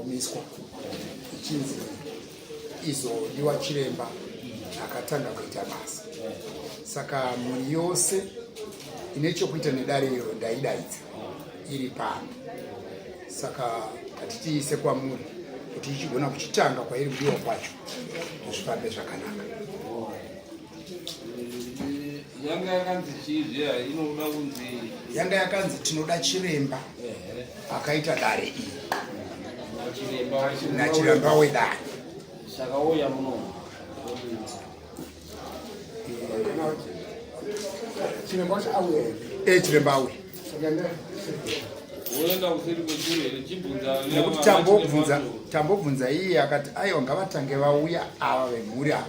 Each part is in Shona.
miswa ichinzi izodiwa chiremba akatanga kuita basa. Saka muri yose ine chokuita nedare iro ndaidaidza iri pano. Saka hatitiise kwamuri kuti ichigona kuchitanga kwairi kudiwa kwacho zvifabe zvakanaka. Yanga yakanzi chizvi inoda kunzi yanga yakanzi tinoda chiremba akaita dare iyi nachiremba wedare. Saka uya muno chiremba auye chiremba auye uenda kuseri kwechure chibvunza nekuti tambobvunza iye akati aiwa ngavatange vauya ava vemhuri ava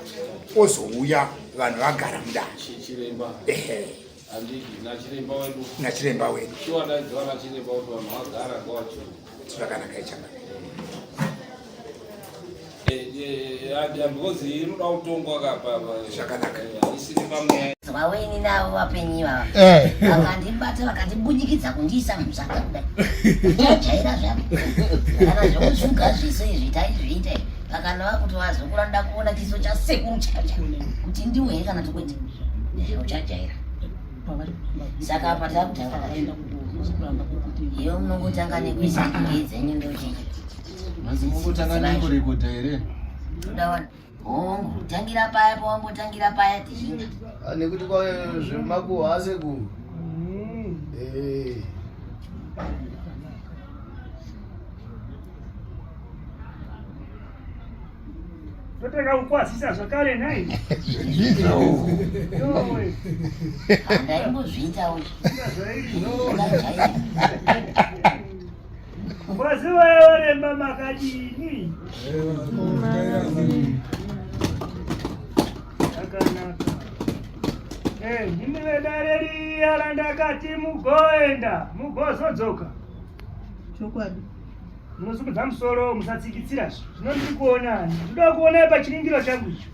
ozouya vanhu vagara mudare chiremba nachiremba wedu chiwadaidzwa nachiremba kuti vanhu vagara kwacho zvakanaka ichaka because inoda kutongwa kapa zvakanaka isiri pamwe vaweni navo vapenyu ivava vakandibata vakandibudikidza kundiisa musaka kudai uchajaira zvavo kana zvokutsvuga zvese izvi taizviita vakanava kuti vazokura nda kuona chiso chasekuru chacha kuti ndiwe here kana tokwete uchajaira. Saka apa takutanga daenda iyo munongotanga nekuisa ndinge dzenyu ndochicha munongotanga nekurekodha here todawana hongu tangira paya pawambotangira paya tichinga nekuti kwauya zvemakuhwa asekuru toteka kukwazisa zvakare nai handaimbozviita uyu kwazivaye varemba makadini akanaka ndimi vedare riya randakati mugoenda mugozodzoka chokwadi munosukudza musoro musatsikitsira zvinondiri kuonani ndinoda kuona pachiringiro changu icho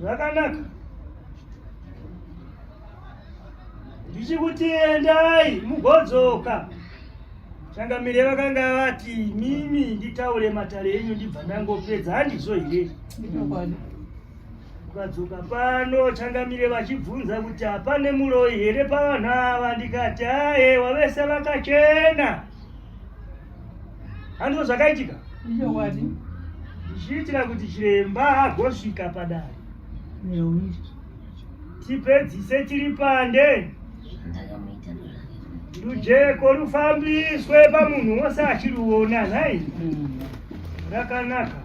zvakanaka ndichikuti endai mugodzoka. Changamire vakanga vati mimi nditaure matare enyu ndibva ndangopedza handizo here ukadzoka pano Changamire vachibvunza kuti hapane muroyi here pavanhu ava ndikati aiwa vese vakachena. Handizvo zvakaitika ndichiitira kuti chiremba agosvika padare tipedzise tiri pande rujeko rufambiswe pamunhu wose achiruona nhai rakanaka.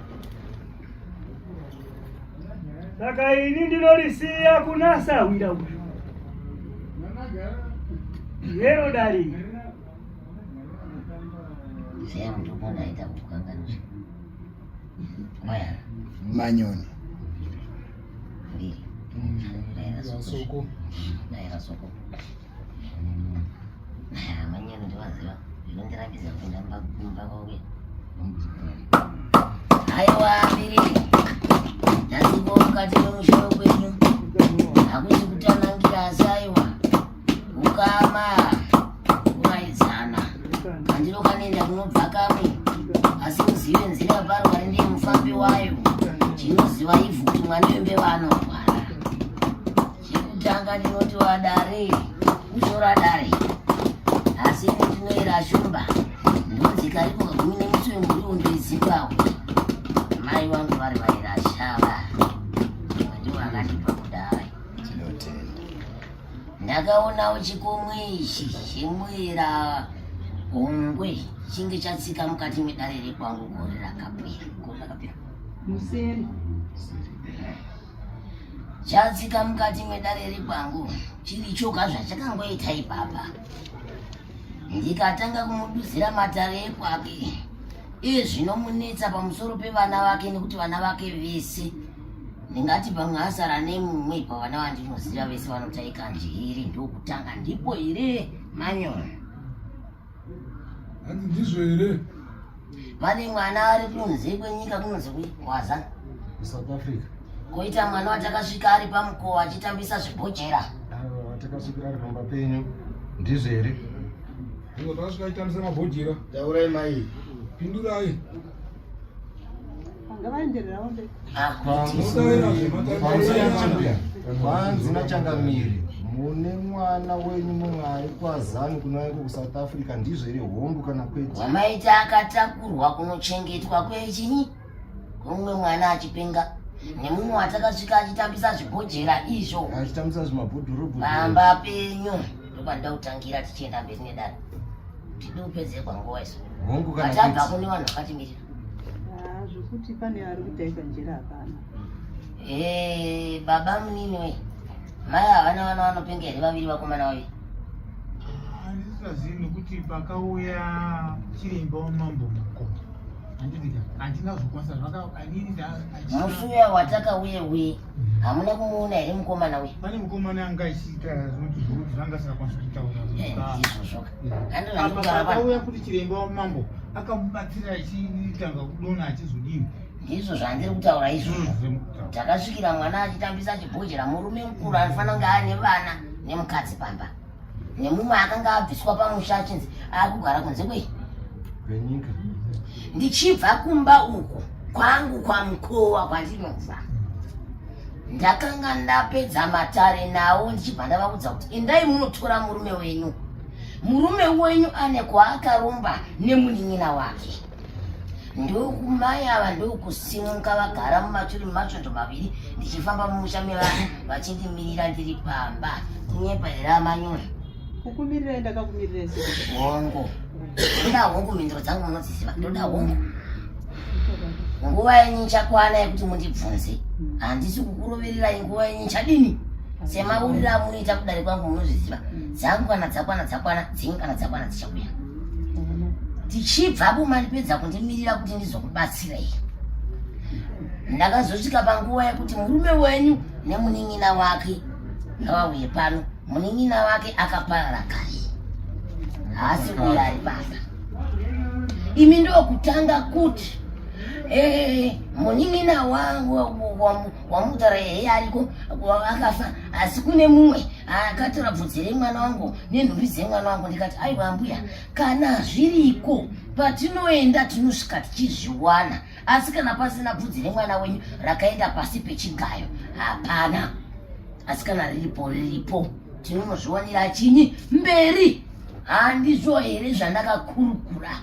Saka ini ndinorisiya kuna Sawira uyu yero dari manyoni soko manyoni ndiwaziva zvinondirambidza kuenda mumba kwauya aiwa mbiri ndasipo mukati memusoro kwenyu hakusi kutanangira asi aiwa ukama kuraidzana handiro kanenda kunobva kamwe asi muzive nzira parwari ndiye mufambi wayo chinoziva ivhu kuti mwana wembe vanorwara. Chekutanga ndinoti wadare kushora dare asi ndinoira shumba ndonzika iko kagumi nemuswe mburi undoizivawo mai vangu vari vaira shava ndiwo akatipa kudai ndakaonawo chikomwe ichi chemwera hongwe chinge chatsika mukati medare rekwangu gore rakapera museri chatsika mukati medare rekwangu chiri choka zvachakangoita ipapa ndikatanga kumuduzira matare ekwake zvinomunetsa pamusoro pevana vake nekuti vana vake vese ndingati pamwe asara nemumwe pavana vandinoziva vese vanotaika njiri ndokutanga ndipo here manyoni hanzi ndizvo here pane mwana ari kunze kwenyika kunonzi waza South Africa koita mwana watakasvika ari pamukova achitambisa zvibhojera watakasvikira ari pamba penyu ndizvo here Ngo tasikaitambisa mabhodhira. Taurai mai. Pindurai. Ngavaendererawo mberi. Kwanzi nachangamiri. Mune mwana wenyu mumwari kwazanu kunaiko kuSouth Africa ndizvo ere hongu kana kwete? Wamaita akatakurwa kunochengetwa kwechinyi? Kumwe mwana achipenga. Nemumwe watakasvika achitambisa zvibhojera izvo. Achitambisa zvimabhodhoro. Pamba penyu. Ndopanda kutangira tichienda mberi nedare. Tidopedze kwanguva iso. Hongu kana kwete? Katabva kune vanhu vakatimira. Zvokuti pane ari kutaika njira hapana. Baba munini we. Mai havana vana vanopenga here vaviri vakomana vaviri? Handisisazivi nokuti pakauya chiremba wamambo mukoma. Handina zvokwanisa musi uya watakauye we hamuna kumuona here mukomana we? pane mukomana anga achiita zvinoti zvokuti zvanga asingakwanisi kutaura. Izvozvo pakauya kuti chiremba wamambo akamubatsira achitanga kudona achizodini. Ndizvo zvandiri kutaura izvozvo. Takasvikira mwana achitambisa chibhojera, murume mukuru anofanira kunge ane vana nemukadzi pamba. Nemumwe akanga abviswa pamusha achinzi akugara kunze kwenyika. Ndichibva kumba uku kwangu kwamukova kwandinobva, ndakanga ndapedza matare nawo ndichibva ndavaudza kuti endai munotora murume wenyu. Murume wenyu ane kwaakarumba nemunin'ina wake. Ndokumai ava ndokusimuka vagara mumaturi mumachondo maviri, ndichifamba mumusha mevanhu vachindimirira ndiri pamba. Kunyepa here amanyoni? Kukumirira ndakakumirira sei? Hongu. Ndoda hongu, mhinduro dzangu munodziziva. Ndoda hongu. Nguva yenyu ichakwana yekuti mundibvunze. Handisi kukurovererai nguva yenyu ichadini? Semauriro amunoita kudare kwangu munozviziva. Dzangu kana dzakwana, dzenyu kana dzakwana dzichauya. Tichibvapo mandipedza kundimirira kuti ndizokubatsirai. Ndakazosvika panguva yekuti murume wenyu nemunin'ina wake ngavauye pano. Munin'ina wake akaparara kare, haasi kuuya ari basa. Imi ndokutanga kuti munin'ina wamutaura hehe ariko akafa, asi kune mumwe akatora bvudzi remwana wangu nenhumbi dzemwana wangu. Ndikati aiwa mbuya, kana zviriko patinoenda tinosvika tichizviwana, asi kana pasina bvudzi remwana wenyu rakaenda pasi pechigayo hapana. Asi kana riripo tinonozviwanira chinyi mberi. Handizvo here zvandakakurukura?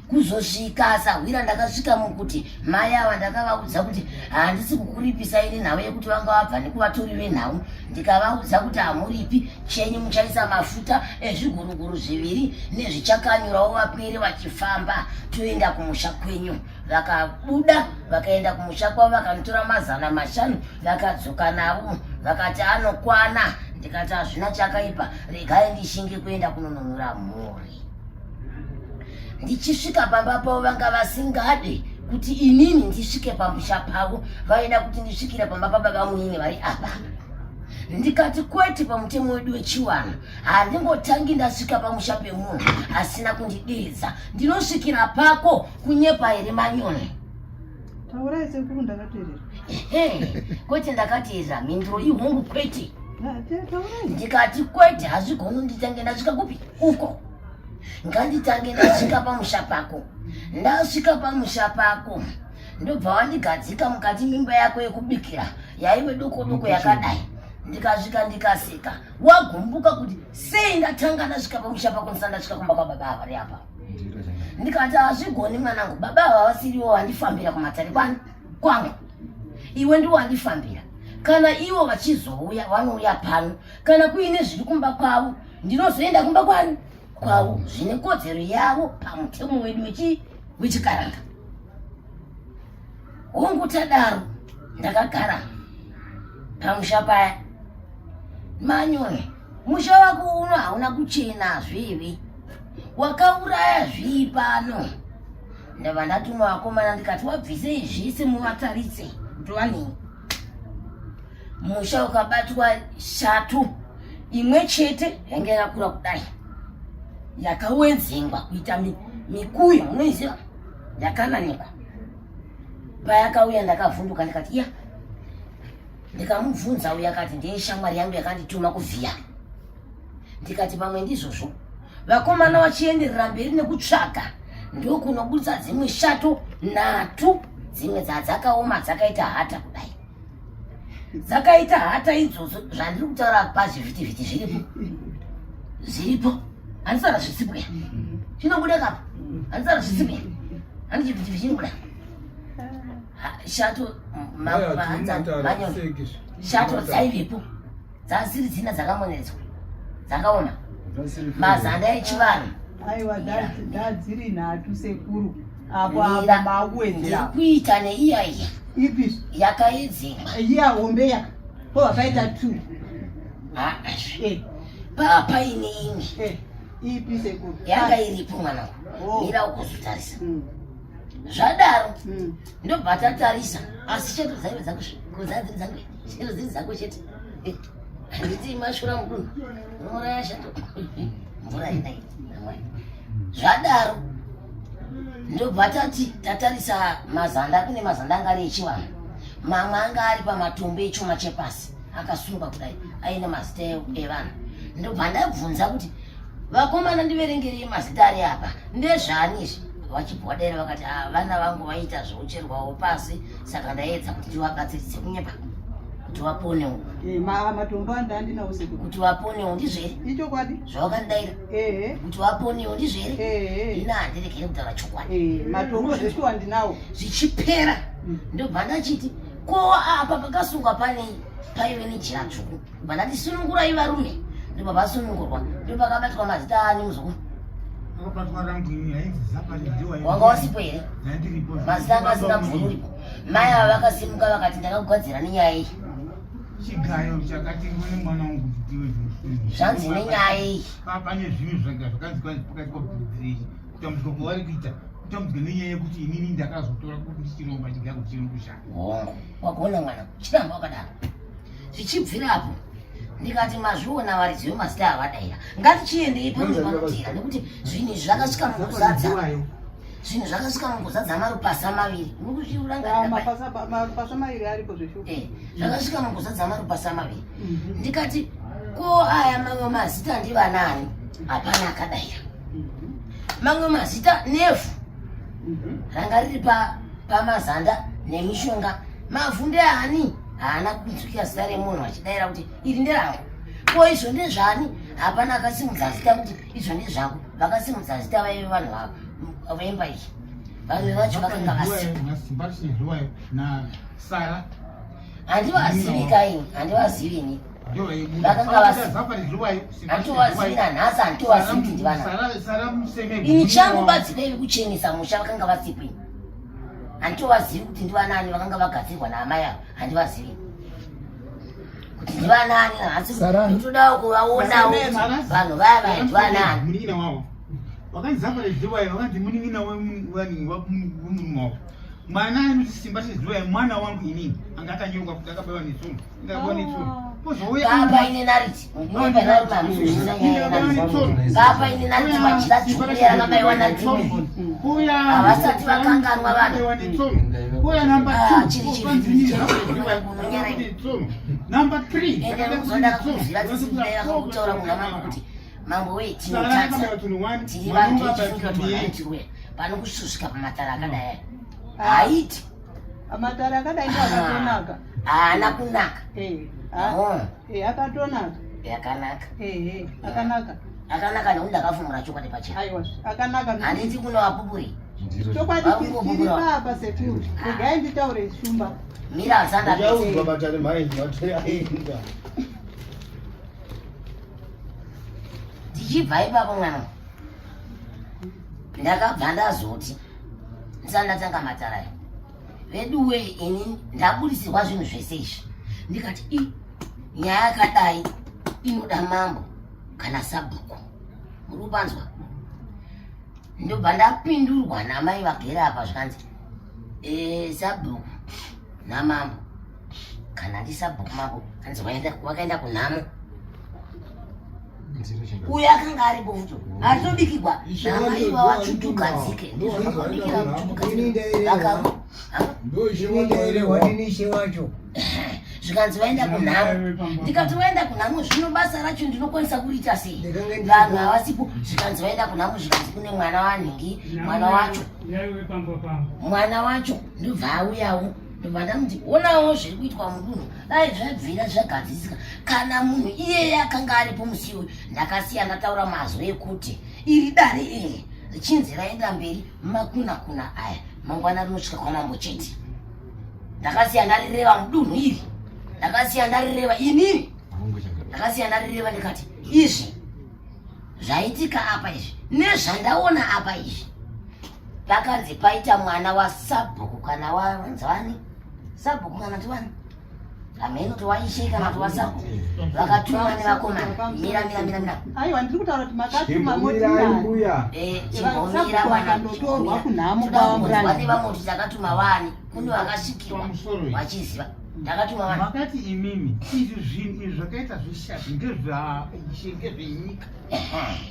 Kuzosvika sahwira ndakasvika mukuti mai ava ndakavaudza kuti handisi kukuripisa ini nhau yekuti vanga vabva nekuvatori venhau. Ndikavaudza kuti hamuripi chenyu, muchaisa mafuta ezviguruguru zviviri nezvichakanyurawo vapere vachifamba toenda kumusha kwenyu. Vakabuda vakaenda kumusha kwavo, vakanotora mazana 5 vakadzoka navo, vakati anokwana. Ndikati hazvina chakaipa, regai ndishinge kuenda kunonunura mhuri. Ndichisvika pamba pavo vanga vasingade kuti inini ndisvike pamusha pavo, vaida kuti ndisvikire pamba pababa munini vari apa. Ndikati kwete, pamutemo wedu wechiwana handingotangi ndasvika pamusha pemunhu asina kundidedza. Ndinosvikira pako kunyepa here manyoni? Taurai sekuru ndakateerera. Kwete ndakateerera mhinduro ihongu kwete. Taurai. Ndikati kwete, hazvigoni nditange ndasvika kupi uko. Nganditange ndasvika pamusha pako. Ndasvika pamusha pako ndobva wandigadzika mukati mimba yako yekubikira yaiwe doko yakadai. Ndikasvika ndikaseka. Wagumbuka kuti sei ndatanga ndasvika pamusha pako ndisati ndasvika kumba kwababa ava vari apa. Ndikati hazvigoni mwanangu, baba ava vasiriwo wandifambira kumatare kwangu. Iwe ndiwo wandifambira. Kana ivo vachizouya vanouya pano, kana kuine zviri kumba kwavo ndinozoenda kumba kwavo. Zvine kodzero yavo pamutemo wedu wechikaranga. Hongu tadaro ndakagara pamusha paya. Manyoni, musha wako uno hauna kuchena zvivi, wakauraya zvii pano. Ndabva ndatuma vakomana ndikati wabvisei zvese muvataritse kuti vanini. Musha ukabatwa 3, imwe chete yange yakakura kudai, yakawedzengwa kuita mikuyu, unoiziva, yakananikwa. Payakauya ndakavhunduka ndikati iya. Ndikamubvunza uya akati ndiye shamwari yangu yakandituma kuvhiya. Ndikati pamwe ndizvozvo vakomana vachienderera mberi nekutsvaga ndokunobudisa dzimwe shato nhatu dzimwe dzakaoma dzakaita hata kudai dzakaita hata idzodzo zvandiri kutaura pazvivhitivhiti zviripo handisara zvisibwe chinobuda kapa handisara zvisibwe handi chivhitivhiti chinobuda shato shato dzaivepo dzasiri dzina dzakamonedzwa dzakaoma mazanda echivanhu aiwa dziri nhatu sekuru apo apa makuwedzera kuita neiya ipi yakaedzengwa iya hombe ya po wakaita 2 papa ine imwe ipi sekuru yanga iripo mwana mira ukuzotarisa zvadaro ndobva tatarisa asi cheto dzaive dzakuzadziri dzangu chero dziri dzako chete handiti mashura mudunhu unoraya shato mvura inai zvadaro ndobva tati tatarisa mazanda kune mazanda anga ari echivanhu mamwe anga ari pamatombo echuma chepasi akasungwa kudai aine mazita evanhu ndobva ndabvunza kuti vakomana ndiverengerei mazita ari apa ndezvani izvi vachibhodera vakati vana vangu vaita zveucherwawo pasi saka ndaedza kuti tivabatsiridze kunyepa kuti vaponewo matombo andandinawo sekuru kuti vaponewo ndizvere ichokwadi zvavakandaira kuti vaponewo ndizvere ina handirekere kutaura chokwadi matombo zveshuwa ndinawo zvichipera ndobva ndachiti ko apa pakasungwa paive nejira dzvuku bva ndati sunungurai varume ndobva vasunungurwa ndopakabatwa mazita ani muzukuru wanga wasipo here mazita anga asingamvururipo mai ava vakasimuka vakati ndakakugadzira nenyaya iyi chigayo chakati mune mwana wangu kuti zvanzi nenyaya iyi pane zvinhu zvakanzi pakati pabhudzirechi kutambudzwa kwavari kuita kutambudzwa nenyaya yekuti inini ndakazotora kuti chiromba chigago chiri kushanda hongo wagona mwana chitamba wakadaro zvichibvirapo ndikati mazviona varidzi vemazita avadaira ngatichiendei panopanotera nekuti zvinhu izvi zvakasvika mukuzadza zvinhu zvakasvika mukuzadza marupasa maviri marupasa maviri aripo zveshuwa zvakasvika mukuzadza marupasa maviri ndikati ko aya mamwe mazita ndivanani hapana akadaira mamwe mazita nefu ranga riri pamazanda nemishonga mavhu ndeani haana kunzwikira zita remunhu achidaira kuti iri nderangu ko izvo ndezvani hapana akasimudza zita kuti izvo ndezvangu vakasimudza zita vaive vanhu vemba iyi vamwe vacho vakanga vasimbatisizwayo na Sara handivazivi kaini handivazivini vakanga handitovazivina nhasi handitovazivi kuti ndivana ini changu badzivevi kuchenesa musha vakanga vasipini handitovazivi kuti ndivanani vakanga vagadzirwa naamai avo handivazivi kuti ndivanani hasi todawo kuvaonawo vanhu vaya vaya ndivanani munin'ina wavo wakanzi zapariziwayo wakanzi munin'ina wemunhu wavo mwana anoti simba tiziwayo mwana wangu inini anga akanyorwa kuti akabaiwa netsono ingabaiwa netsono papa ine nariti papa ine nariti machira dzukuri rakabaiwa nariti havasati vakanganwa vanhu chiri number 3 ende ndikuzoda kakuzvira tisikudaira kakutaura kuna mambo kuti mambo wei tinotatsa tiri vanhu tichifungira kuti vanhu pano kusvika pamatara akadai haiti amatara akadai ndo akatonaka haana kunaka akatonaka yakanaka akanaka akanaka nekuti ndakafumura chokwadi pachena aiwa akanaka handiti kuno vapupuri chokwadi chiri papa sekuru regai nditaure shumba mira asanda ndichibva ipapo mwana ndakabva ndazoti ndisandatanga matarayo veduwe ini ndaburisirwa zvinhu zvese izvi ndikati nyaya yakadai inoda mambo kana sabhuku muri kupanzwa ndobva ndapindurwa namai vagere apa zvikanzi sabhuku namambo kana ndisabhuku mambo kanzi wakaenda kunhamo uyo akanga aripo futo atobikirwa namai vawatsvutukadzike ndizvo vakabikira mtsvutukadzike zvikanzi vaenda kunhamo. Ndikati vaenda kunhamo zvino basa racho ndinokwanisa kuriita sei? Vanhu havasipo. Zvikanzi vaenda kunhamo zvikanzi kune mwana wanhingi, mwana wacho ndobva auyawo. Ndobva ndamuti onawo zviri kuitwa mudunhu dai zvabvira zvagadzisika. Kana munhu iyeye akanga aripo musi uyu ndakasiya ndataura mazwi ekuti iri dare iri richinzi raenda mberi makuna aya mangwana rinosvika kwamambo chete. Ndakasiya ndarireva mudunhu iri, ndakasiya ndarireva inini, ndakasiya ndarireva ndikati izvi zvaitika apa izvi nezvandaona apa izvi. Pakanzi paita mwana waSabhuku kana wanzwani Sabhuku kana tiwani ameno towaishe kana towaSabhuku vakatuma nevakomana mira. Aiwa ndiri kutaura kuti makatuma motikari. Chingomira mwana ndotorwa kunhamo kwavamurani. Vane vamoti takatuma wani kune vakasvikirwa vachiziva takatuma wani. Makati imimi izvi zvinhu izvi zvakaita zvishati ngezvenyika.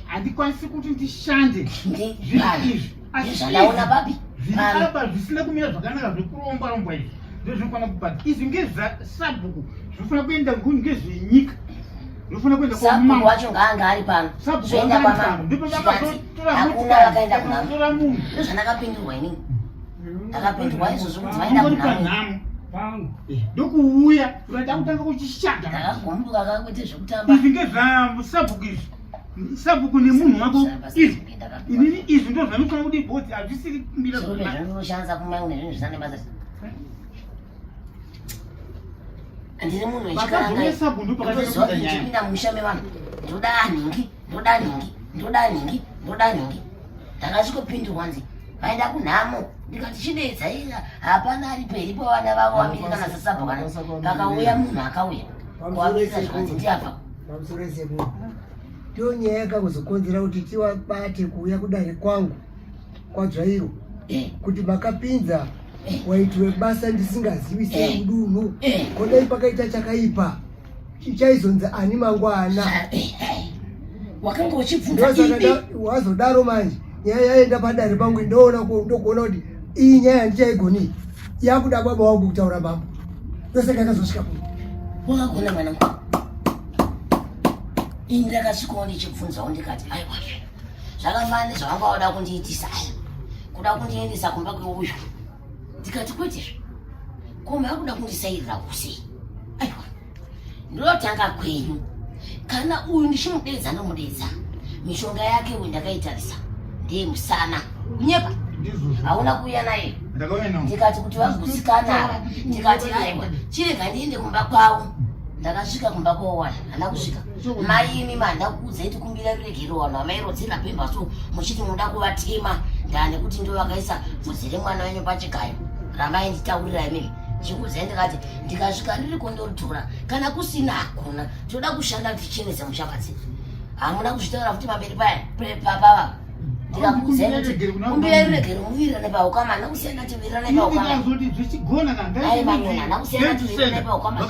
Handikwanisi kuti ndishande izvi. Zvalaona babi apa zvisina kumira zvakanaka zvekuromba izvi ndozvinofana kubata. Izvi ngezvaSabhuku zvinofana kuenda nguni ngezvenyika. Zvinofana kuenda Sabhuku wacho ngaanga ari pano. Zvoenda kwamambo. Hakuna vakaenda kunhamo. Ndozvandakapindurwa inini. Ndakapindurwa izvozvo kuti vaenda kunhamo. Ndokuuya ukaita kutanga kuchishanda. Ndakagombuka kakuite zvekutamba. Izvi ngezvaSabhuku izvi. Sabhuku nemunhu wako izvi. Inini izvi ndo zvanofana kuti bhoti hazvisiri kumbira zvakanaka. Zvinoshandisa kumwe nezvinhu zvisina basa. Ndiri munhu wechikaranga. Ndipinda mumusha mevanhu. Ndoda nhingi. Ndakasvikopindurwa nzi vaenda kunhamo. Ndikati chidedza ira hapana ari peri pavana vavo vamiri kana saSabhuku. Pakauya munhu akauya kuavisa zvikanzi ndiabva. Ndiyo nyaya yakazokonzera kuti tiwabate kuuya kudare kwangu kwaDzvairo kuti makapinza waitwe basa ndisingazivi semudunhu. Kodai pakaita chakaipa chichaizonzi ani mangwana. Wakanga uchibvunza ipi? Wazodaro manje nyaya yaenda padare pangu ndokuona kuti iyi nyaya handichaigoni. Yakuda baba wangu kutaura bambo. Ndosaka yakazosvika kuno. Wakagona mwanangu. Ini ndakasvikawo ndichibvunzawo ndikati aiwa zvakafanana nezvavanga wada kundiitisa aya kuda kundiendesa kumba kweuyu. Ndikati kwete koma akuda kundisairira kuse. Aiwa ndinotanga kwenyu kana uyu ndichimudedza nomudedza mishonga yake uyu ndakaitarisa ndiye musana kunyepa hauna kuuya naye. Ndikati kuti vagusikana ndikati aiwa chirega ndiende kumba kwavo. Ndakasvika kumba kwowani handa kusvika maimi mandakuudza iti kumbira ruregero vanhu vamairodzera pemba so muchiti muda kuvatema ndane kuti ndo vakaisa bvudzi remwana wenyu pachigayo ramai nditaurira imimi chikuudza ndikati ndikasvika riri kondoritora kana kusina hakuna toda kushanda tichenese mushambadzi hamuna kuzvitaura kuti maberi papa ndikakuudza kuti kumbira ruregero muwirira nepaukama handa kusiyana tiwirira nepaukama ai manyona handa kusiyana tiwirira nepaukama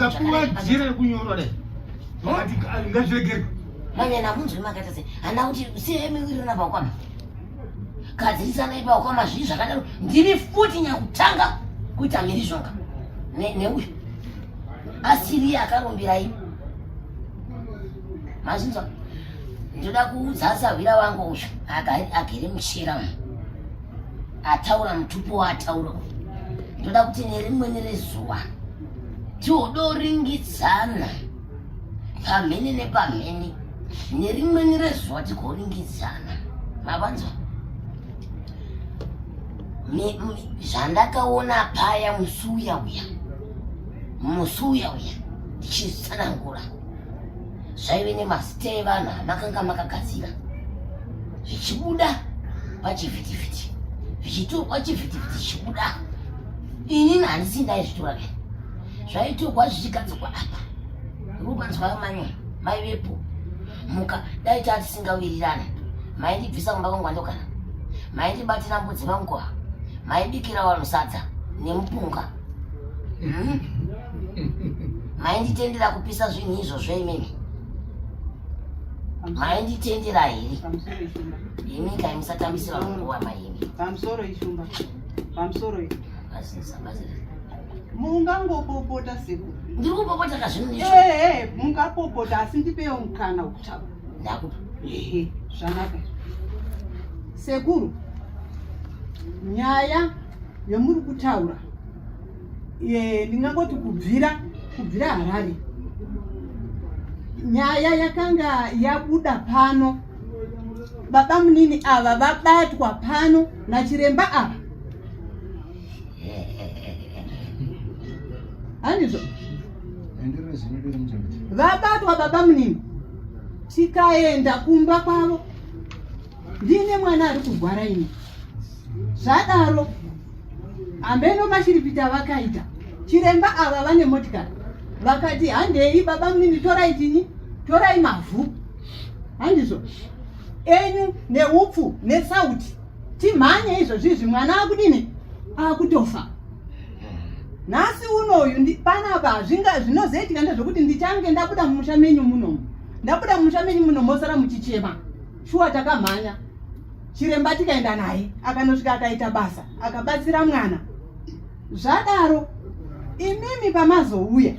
manyana munzwi makata sei handa kuti usiyei miwirira nepaukama gadzirisana ipaukama zvii zvakadaro ndiri futi nyakutanga kuita mhirizhonga neuyu asiri akarumbirai mazvinzwa. Ndoda kuudza savira wangu uyu agere muchira ataura mutupo waataura. Ndoda kuti nerimwe nerezuva tiodoringidzana pamhene nepamhene, nerimwe nerezuva tigoringidzana. Mavanzwa zvandakaona paya musuya uya ndichitsanangura zvaive nemasitei vanhu amakanga makagadzira zvichibuda pachivhitivhiti, zvichitorwa chivhitivhiti chichibuda. Inini handisi ndaizvitora kai, zvaitorwa zvichigadzirwa apa. Rubanzwa manyoni maivepo muka dai tatisingawirirana, maindibvisa kumba kwangwandokana, maindibatira mbudzi vanguva, maibikira vanhu sadza nemupunga, mainditendera kupisa zvinhu izvozvo imimi, mainditendera here imi kai musatambisira munguva maimi pamusoro ishumba pamusoro Mungangopopota sekuru. Ndiri kupopota kazvinonisho. Mungapopota asi ndipewo mukana wekutaura. Ndakuti. Zvanaka. Sekuru. Nyaya yamuri kutaura. Ndingangoti kubvira Harare. Nyaya yakanga yabuda pano. Baba munini ava vabatwa pano nachiremba ava. Handizvo? Vabatwa baba munini. Tikaenda kumba kwavo. Ndine mwana ari kurwara ini. Zvadaro ambeno mashiripita vakaita. Chiremba ava vane motikari. Vakati handei baba munini torai chini? Torai mavhu. Handizvo? Enyu neupfu nesauti. Timhanye izvo zvizvi mwana akudini? Akutofa. Nasi unoyu panapa zvinozoitika ndezvokuti ndichange ndabuda mumusha menyu munomu. Ndabuda mumusha menyu munomu mosara muchichema. Shuwa takamhanya. Chiremba tikaenda naye akanosvika akaita basa akabatsira mwana. Zvadaro imimi pamazouya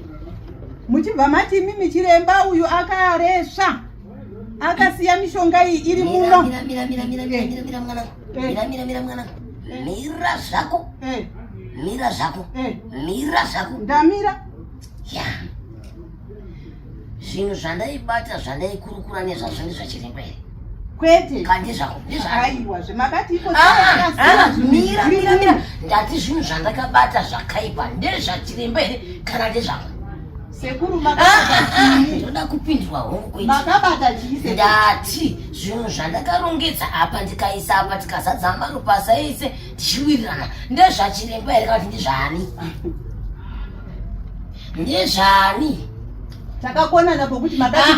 muchibva mati imimi chiremba uyu akaresva akasiya mishonga iyi iri muno. Mira zvako. Mira zvako. Mira zvako. Ndamira. Ya. Zvinhu zvandaibata zvandaikurukura nezvazvo ndezvachiremba here. Kwete. Kandi zvako. Aiwa zvemakati iko mira. Ndati zvinhu zvandakabata zvakaipa ndezvachiremba here kana ndezvako. Sekuru makabata ndoda kupindurwa hongu kwete. Makabata chii? Ndati zvinhu zvandakarongedza apa ndikaisa apa tikazadza marupasa ese tichiwirirana ndezvachiremba here kana kuti ndezvani? Ndezvani? Takakonana pokuti makati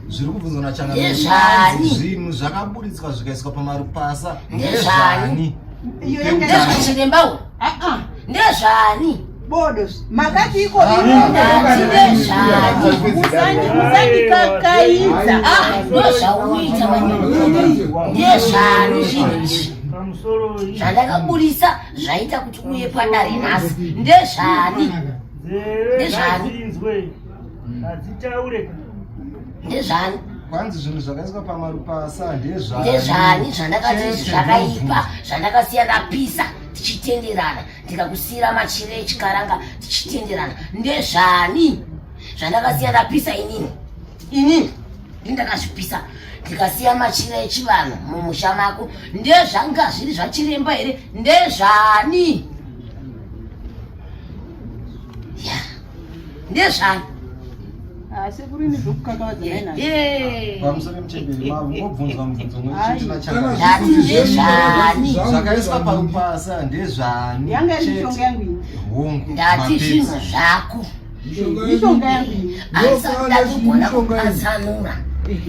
zviri kubvunzwa nachanga ndezvani? Zvinhu zvakaburitswa zvikaiswa pamarupasa ndezvani? Ndezvachirembawo? Ndezvani? Bodos makati iko musandikakaidza ndozvauita ndezvani zvinhu izvi zvandakaburisa zvaita kuti uye padare nhasi ndezvani? Ndezvani? Ndezvani? kwanzi zvinhu zvakaiswa pamarupasa ndezvani zvandakati zvakaipa zvandakasiya ndapisa tichitenderana ndikakusiyira machire echikaranga tichitenderana ndezvani zvandakasiya ndapisa inini ndakazvipisa ndikasiya machire echivanhu mumusha mako ndezvanga zviri zvachiremba here ndezvani? Ya ndezvani? Sekuru zvokukakawadza pamusoro muchemberi mavo ngobvunzwa mubvunzo ndezvani? zvakaiswa parupasa ndezvani? yanga iri mishonga yangu ini. Ndati zvinhu zvako Mishonga yangu ini. asandakugona kupatsanura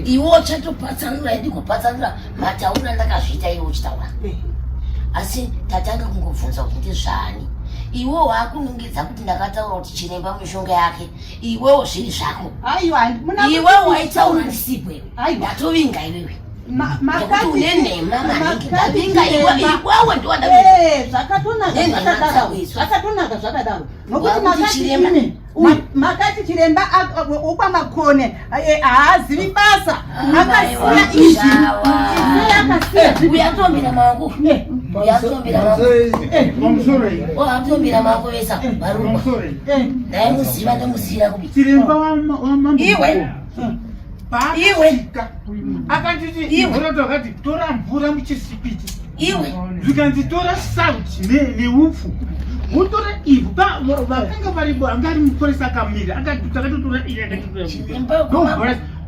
iwo chatopatsanura ndikupatsanura mataura ndakazviita iwo uchitaura asi tatanga kungobvunza kuti ndezvani iwo wakunongedza kuti ndakataura kuti chiremba mishonga yake iwewo zviri zvako iwewo waitaura ndisibwe ndatovinga iwewe nekuti une nhema maningi ndavinga iwewe zvakatonaka zvakadaro nokuti makati chiremba ukwamakone haazivi basa akasiya izvi uyatombira maoko uyatombira maoko vesa varumba ndaimuziva ndamuzivira kuti chiremba iwe akatiti akati tora mvura muchisipiti iwe zvikanzi tora sauti neupfu utora ivhu vakanga varibo anga ari muporesa akamira akati takatotora iyi akatitora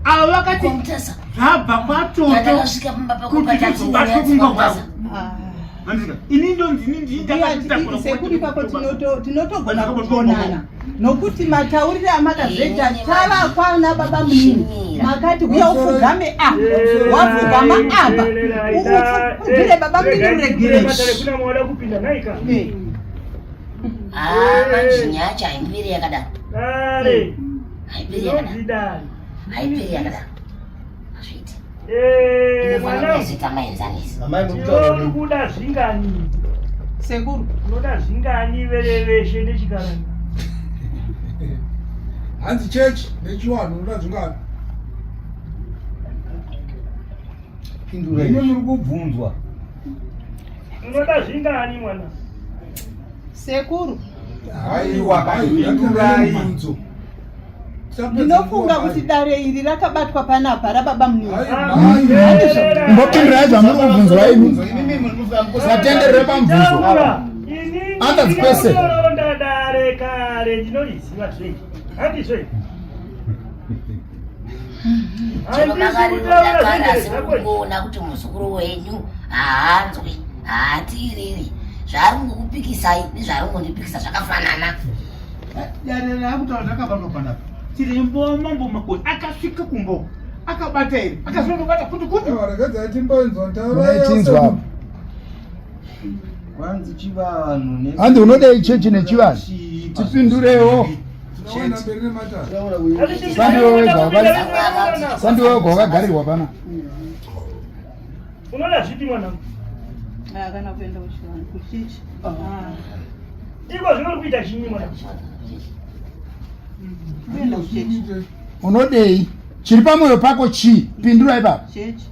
ava vakati zvabva kwatotoandikazvika pamba pakubatatiakunga ini ndondinitakatitakura sekuri pako tinotogona kutonana nokuti mataurire amakazoita tava kwana baba munini makati uya upfugame apa wapfugama apa upfugire baba munini uregereshi manjinyacho haimbiri yakadaro haipiri yakadaro azviiti inofanira kuzoita maenzanisi kuda zvingani Sekuru. Unoda zvingani vereveshe nechikarani. Hanzi church nechiwanhu unoda zvingani? Pindura ine muri kubvunzwa. Unoda zvingani mwana? Sekuru. Haiwa pindurai. Ndinofunga kuti dare iri rakabatwa panapa rababa Munini. Mbopindurai zvamuri kubvunzwa imi. Satenderere pamubvunzo. Anda dzipese. Ndinoronda dare kare ndinoriziva zvei. Handizve. Chinodakara sekuona kuti muzukuru wenyu haanzwi, haatiriri. Zvari kungokupikisai nezvari kungondipikisa zvakafanana. Dare raakutaura zvakabatwa panapa. Chirembo mambo makoni akasvika kumbo. Akabata iri. Akazondobata kuti. Waregedza timboinzwa ntaura. Unaichinzwa. Kwanzi chivanhu Handi unodei chechi nechivanhu. Tipindurewo. Sandiwe wakagarirwa pana. Unoda zvipi mwana? Kana kuenda kuchichi. Iko zvinori kuita chinyi mwana? Kuenda kuchichi. Unodei? Chiri pamwoyo pako chi? Pindura ipapo. Chechi.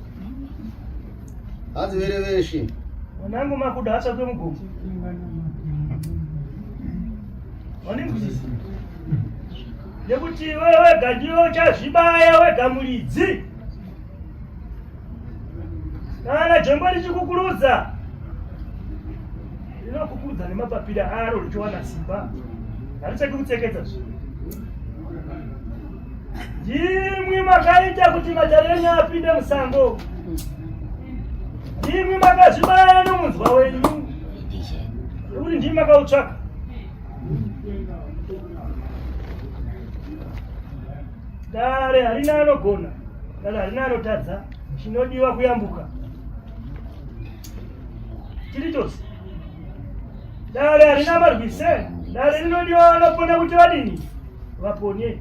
Hanzi vereveshe. Mwanangu makuda hasa kwe mgomo. Waninguzisi. Nekuti wewe gandiyo chazvibaya wega muridzi. Kana jombo richikukurudza. Rinokukurudza nemapapira aro richiwana simba. Harichaki kutsekedza zvo. Ndimwi makaita kuti majarenyu apinde musango. Ndimwi makazvibaya nomunzwa wenyu. Nekuti ndimi makautsvaka. Dare harina anogona, dare harina anotadza, chinodiwa kuyambuka. Tiri chose. Dare harina marwise, dare rinodiwa vanopona kuti vadini? Vaponye.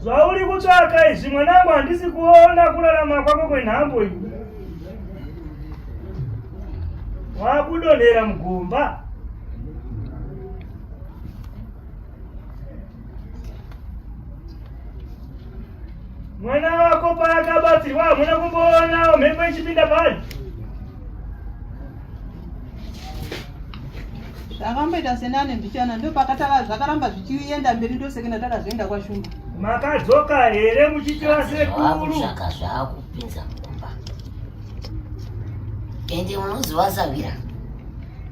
Zvauri kutsvaka izvi mwanangu handisi kuona kurarama kwako kwenhambo iyi. Wakudonhera mugomba. Mwana wako paakabatsirwa hamuna kumboona mhepo ichipinda pari. Zvakamboita senane mbichana ndo pakataka zvakaramba zvichienda mberi ndoseke takazvienda kwashuma. Makadzoka here muchitiva sekuru. Zvaka zvakupinza mugomba. Ende unoziva Savira.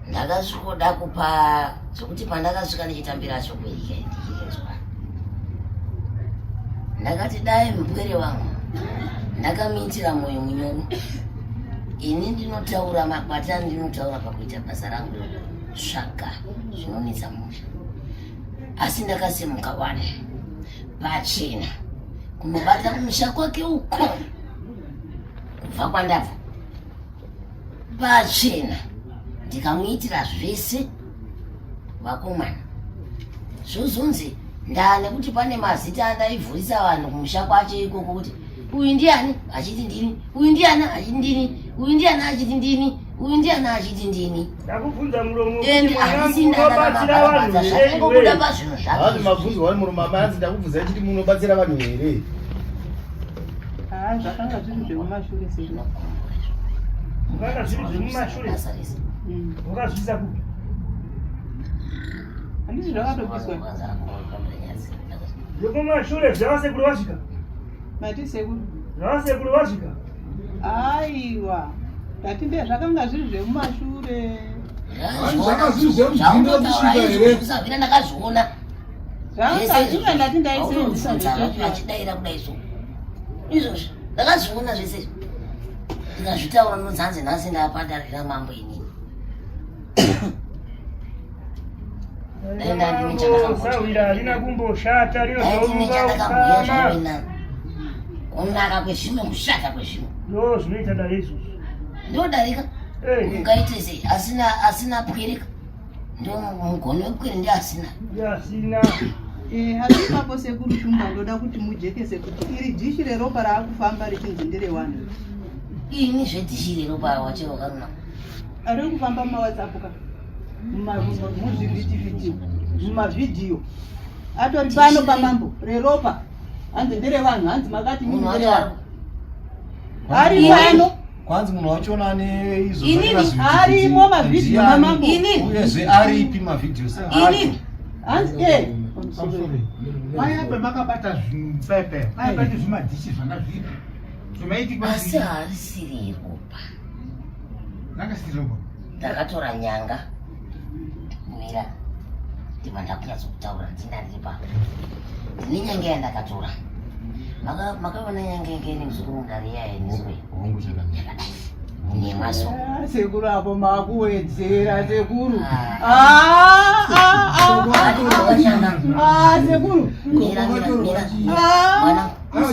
Ndakasvikoda kupa zvokuti pandakasvika ndichitambira chokwerika ndichirezwa. Ndakati dai mupwere wangu ndakamitira mwoyo munyoro. Ini ndinotaura makwata ndinotaura pakuita basa rangu svaka zvinonetsa musha. Asi ndakasimuka wane pachena kunobata kumusha kwake uko kubva kwandabva pachena ndikamuitira zvese vakomana zvozonzi ndane kuti pane mazita andaivhurisa vanhu kumusha kwache ikoko kuti uyu ndiani achiti ndini, uyu ndiani achiti ndini, uyu ndiani achiti ndini, uyu ndiani achiti ndini. Ndakubvunza muromo kuti mwanangu unobatsira vanhu here. Ngokuda pazvinhu zvake. Hanzi mabvunzo wari muromo hanzi ndakubudzai kuti munobatsira vanhu here. Zvakanga zviri zvemumashure sezvo. Zvakanga zviri zvemumashure. Wakazvisa kupi? Handiti zvakatopiswa. Zvekumashure zvavasekuru vasvika. Mati sekuru. Zvavasekuru vasvika. Aiwa. Tatinde zvakanga zviri zvemumashure. Zvanga zviri zvemujinga kusvika here. Kusavira ndakazviona. Zvanga ndati ndaisenzisa vachidaira kudai so. Izvozvo ndakazviona zvese. Ndikazvitaura nonzanzi nhasi ndapadarira mambo inini. Sawira harina kumboshata rinozomba kunaka kwezvimwe kushata kwezvimwe ndo zvinoita dare izvozvo ndodarika ungaite sei asina pwereka ndo mugoni wepwere ndi asina hasi papo sekuru shumba ndoda kuti mujekese kuti iri dhishi reropa raakufamba richinzi nderewana ini zvedhishi reropa wachero karuna ari kufamba muWhatsApp ka muzvivhitivhiti mumavidhiyo atori pano pamambo reropa hanzi ndere vanhu hanzi makati mundere vanhu ari pano kwanzi munhu wachiona neizvo arimo mavidhiyo mamambo uyezve aripi mavidhiyo hanzi paya pemakabata zvipepe paya pane zvimadhishi zvanga zviri zvimaitika asi harisiri ropa nakasiri ropa ndakatora nyanga mira ndiva ndakunyatso ndinaripa ndine nyanga yandakatora makaona nyanga yengeni muzukuru ndariya yeniswe yakadai nemaso sekuru apo makuwedzera sekuru sekuru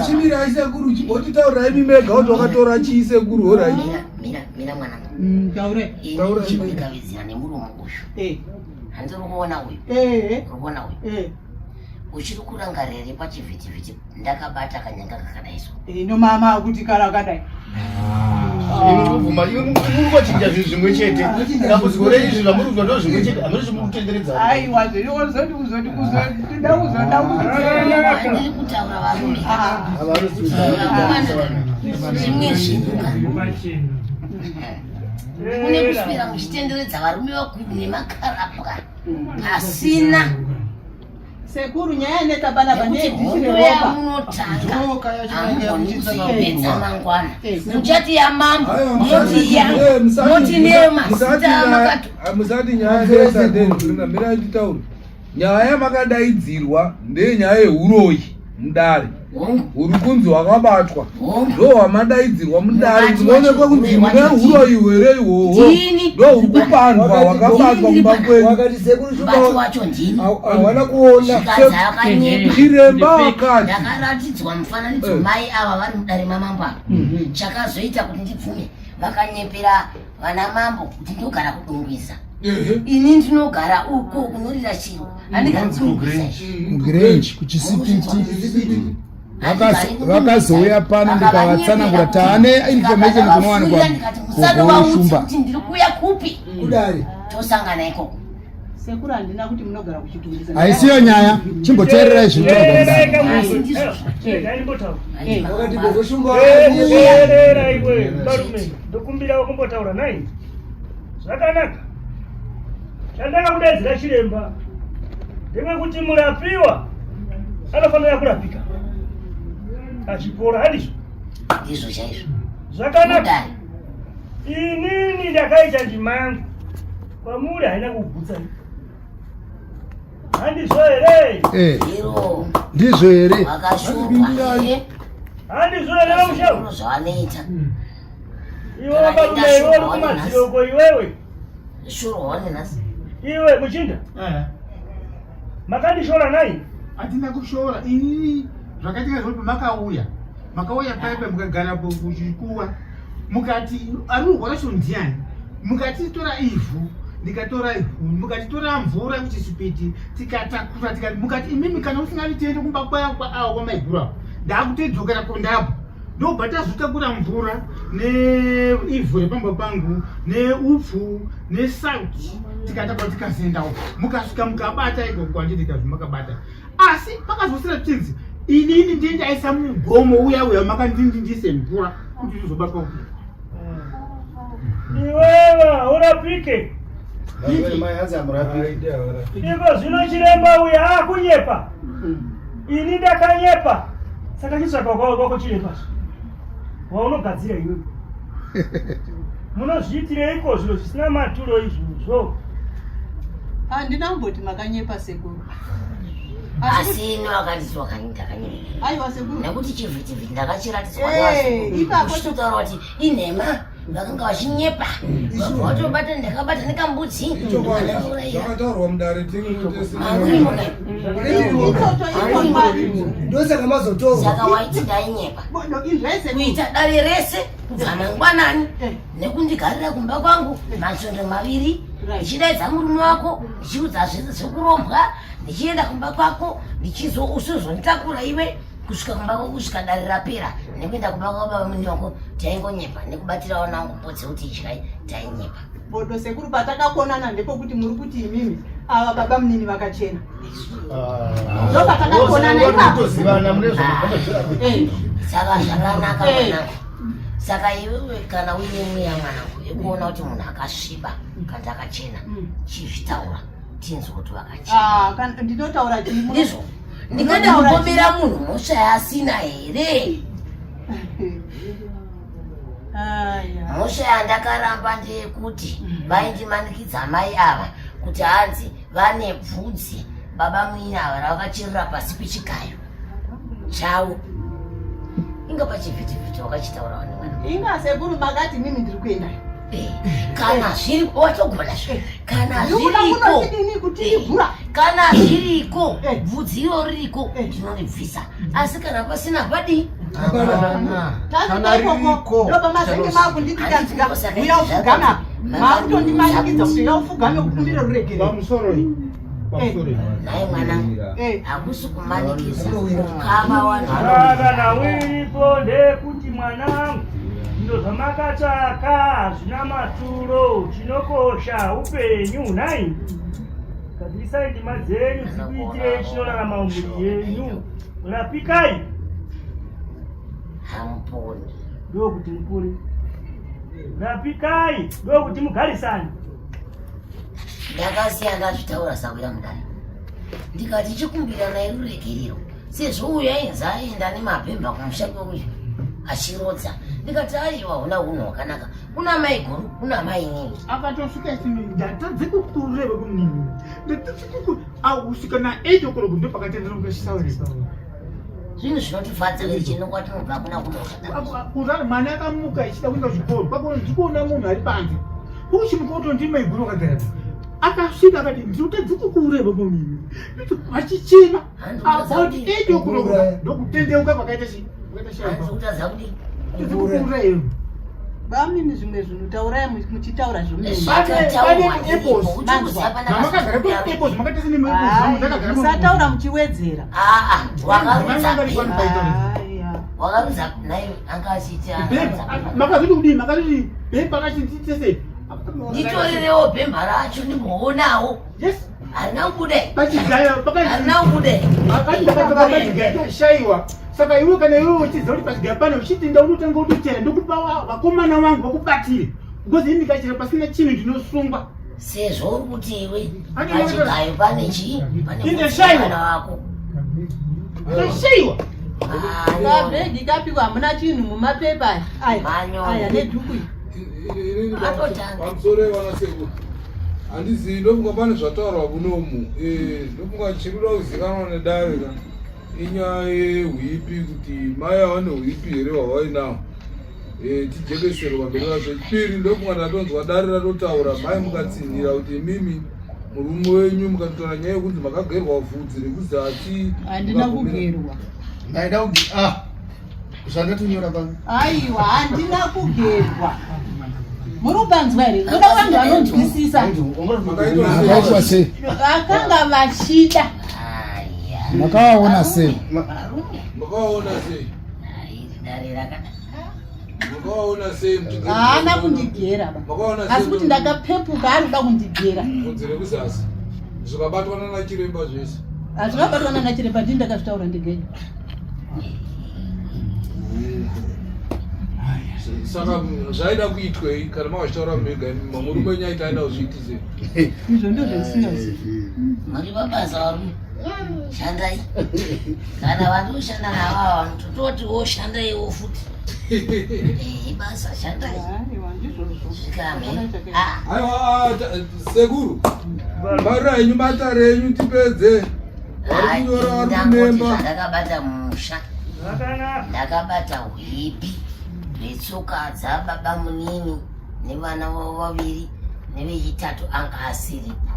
chimira isekuru chibotitaura imi mega kuti wakatora chii sekuru horai mira mwana taure chimikavidzira nemuromo uyu handiri kuona uyu urikuona uyu uchiri kurangarire pachivhitivhiti ndakabata kanyanga kakadaiso ino mama akuti kara kadai vuma urikochinja zvinhu zvimwe chete dambudziko reizvi zvamurikuzwa ndo zvimwe chete hamuri zvimukutenderedza aiwa zviriozoti kuzoti kuzoda handiri kutaura varume zvimwe zvinuka kune kuswera muchitenderedza varume vakuru nemakarapwa pasina sekuru nyaya netabanaba hondo yamunotanga ambonipedza mangwana muchati yamambo moti yangu moti neyemasita musati nyaya ndeyesadenzviringamira nditaura nyaya yamakadaidzirwa ndeyenyaya yeuroyi mudare uri kunzi wakabatwa ndo wamadaidzirwa mudare ndinoonekwa kuti mune uroyi hwere ihwohwo ndo uri kupandwa wakabatwa kumba kwenyu wakati sekuru bati wacho ndini hawana kuona chikadza yakanyepa chiremba wakati ndakaratidzwa mufananidzo mai ava vari mudare mamambo apa chakazoita kuti ndibvume vakanyepera vana mambo kuti ndogara kudungwiza ini ndinogara uko kunorira chiro Grange kuchisipiti vakazouya pano ndikavatsanangura taane information kunowanikwa kushumba kuti ndiri kuuya kupi kudare tosangana ikoko sekuru handina kuti munogara kuchitungisa haisiyo nyaya chimboteererai wakati bogoshumba iwe barume ndokumbira wakumbotaura nai zvakanaka chandakakudaidzira chiremba ndekuti murapiwa anofanira kurapika achipora handizvo ndizvo chaizvo zvakanaka inini ndakaita njima yangu kwamuri haina kugutsa handizvo here iro ndizvo here wakashurwa handizvo here vamushauri zvavanoita iwe wakarume iwe uri kumadziroko iwewe shurwa nenhasi iwe muchinda makandishora nai hatina kushora ini zvakaitika zvokuti makauya paipe mukagarapo kuchikuwa mukati ari kurwara cho ndiani mukatitora ivhu ndikatora ivhu mukatitora mvura kuchisipiti tikatakura tikati mukati imimi kana usingati tiende kumba kwaawo kwamaigurawo ndaakutedzokera kondapo ndobva tazotakura mvura neivhu repamba pangu neupfu nesauti tikatakura tikazendawo mukasvika mukabata ikoko handiti kazvi makabata asi pakazosira chinzi inini ndiendaisa mugomo uya makandindindise mvura kuti tizobatwa ku iwewa urapike iko zvino chiremba uya akunyepa ini ndakanyepa saka chitsvaka kwako chiremba waunogadzira iwewe munozviitireiko zviro zvisina maturo izvozvo handina kumboti makanyepa sekuru asi ino akandizwa ndakanyepa aiwa sekuru nekuti chivhitivhiti ndakachiratidzwa newasikutaura kuti inhema vakanga vachinyepa watobata ndakabata nekambudzi zvakataurwa mudare ndosaka mazotora saka waiti ndainyepa kuita dare rese kubva mangwanani nekundigarira kumba kwangu masvondo maviri ndichidaidza murume wako ndichiudza zvese zvekurombwa ndichienda kumba kwako usozonditakura iwe kusvika kumba kwako kusvika dare rapera nekuenda kumba kwako baba muni wako taingonyepa nekubatira wana wangu mbodzi kuti ityai tainyepa bodo sekuru patakakonana ndepokuti muri kuti imimi ava baba munini vakachena ndo patakakonana saka zvakanaka mwanangu. Saka iwewe kana uine mweya mwanangu ekuona kuti munhu akasviba kana akachena chizvitaura tinzwe kuti vakachena. Ndinotaura chii ndizvo ndingada kupomera munhu mhosva yaasina here. Mhosva yandakaramba ndeyekuti vaindimanikidza mai ava kuti hanzi vane bvudzi baba mwini ava ravakachirira pasi pechigayo chavo. Inga pachivhitivhiti wakachitaura wani mwana. Inga sekuru makati mimi ndiri kuenda. Kana zviriko watogona zve. Kana zviriko bvudzi iro ririko ndinondibvisa. Asi kana pasina padi. Kana ririko. Roba masenge makundikanzika uya ufugana. Makutondimanikidza kuti uya ufugane kukumbira ruregere. Pamusoro naye mwanangu hakusi kumanikiza kukava wanhu kana wiripo ndekuti mwanangu ndo zvamakatsvaka zvina maturo chinokosha upenyu nai kadisai ndima dzenyu dzikuitire chinorarama mumwiri yenyu. Rapikai hamuponi ndokuti mupuri. Rapikai ndokuti mugarisani. Ndakasiya ndazvitaura sawira mudai ndikati chikumbira naye ruregerero sezvo uyu ainzi aenda nemabhemba kumusha kweuyu achirodza. Ndikati aiwa una unhu hwakanaka una mai guru una mai nini akatosvika chini ndatadze kukureva kumunini ausvika na8 o'clock ndo pakatendera kukashisaure zvinhu zvinotifadza vechino kwatinobva kuna kuzari mwana akamuka ichida kuenda zvikoro kwakondikuona munhu ari panze uchimuka utondima iguru akagara akasvika akati ndinotadze kukureva kumunini vachichema about 8 o'clock ndokutendeuka kwakaita kutadza kuti kukureva bamini zvimwe zvinhu taurai muchitaura musataura muchiwedzera. wakarudza naye anga achiita makazoti kudii makazoti bhemba akachititese nditorirewo bhemba racho ndimboonawo harina kude harina kude akashaiwa. Saka iwe kana iwe uchiziva kuti pachigayo pane uchiti ndaunotanga kutotera ndokupa vakomana vangu vakubatire because ini ndikachera pasina chinhu ndinosungwa sezvo uri kuti iwe pachigayo pane chii indeshaiwa wako ndashaiwa kabhegi kapiwa hamuna chinhu mumapepa aya nedhuku pamusoro evanasekuru handizivi ndofunga pane zvataurwa kunomu ndofunga chirikuda kuzikanwa nedare ka inyaya yehwipi kuti mai ava nehwipi here hwavainawo tijekeserwa pamberi vazvo. Chipiri ndofunga ndatonzwa dare ratotaura mai mukatsinhira kuti mimi murume wenyu mukatotaura nyaya yekunzi makagerwa vhudzi rekuzati handina kugerwa zvandatonyora pa aiwa handina kugerwa muri kukanzwa here kuda vanhu vanonzwisisa vakanga vachida makawaona sei makawaona sei makawaona sei haana kundigera asi kuti ndakapepuka ari kuda kundigera vhudzi rekuzasi zvikabatwana nachiremba zvese hazvikabatwana nachiremba ndini ndakazvitaura ndigenya saka zvaida kuitwei kana mavachitaura mega mamurume wenyu aita aida kuzviitise izvo ndo zvisingazivi muri mabasa varume shandai kana vandoshanda navava tototi woshandaiwo futi basa shandai aiwa sekuru mbarira henyu bata renyu tipedze vari kunyora vari kunemba ndakabata musha ndakabata hwipi retsoka dzababa munini nevana vavo vaviri nevechitatu anga asiripo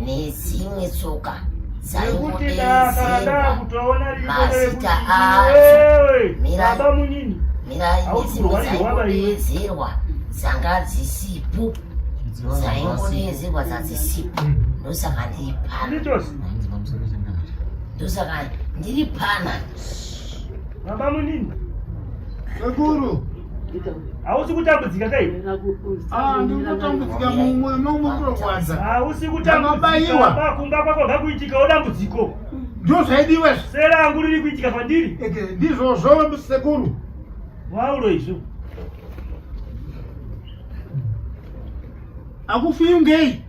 nedzimwe tsoka dzaingodedzerwa mazita adzo miraidzimwe dzaingodedzerwa dzanga dzisipo dzaingodedzerwa dzadzisipo ndosaka ndiri pana baba munini sekuru Hausi kutambudzika kai? Ndikutambudzika mumwe kurwadza. Hausi kutambudzika pakumba kwako gakuitika odambudziko. Ndio zvaidiwe. Sera angu riri kuitika pandiri. Ndizvo sekuru. Waulo izvo. Akufiyungei.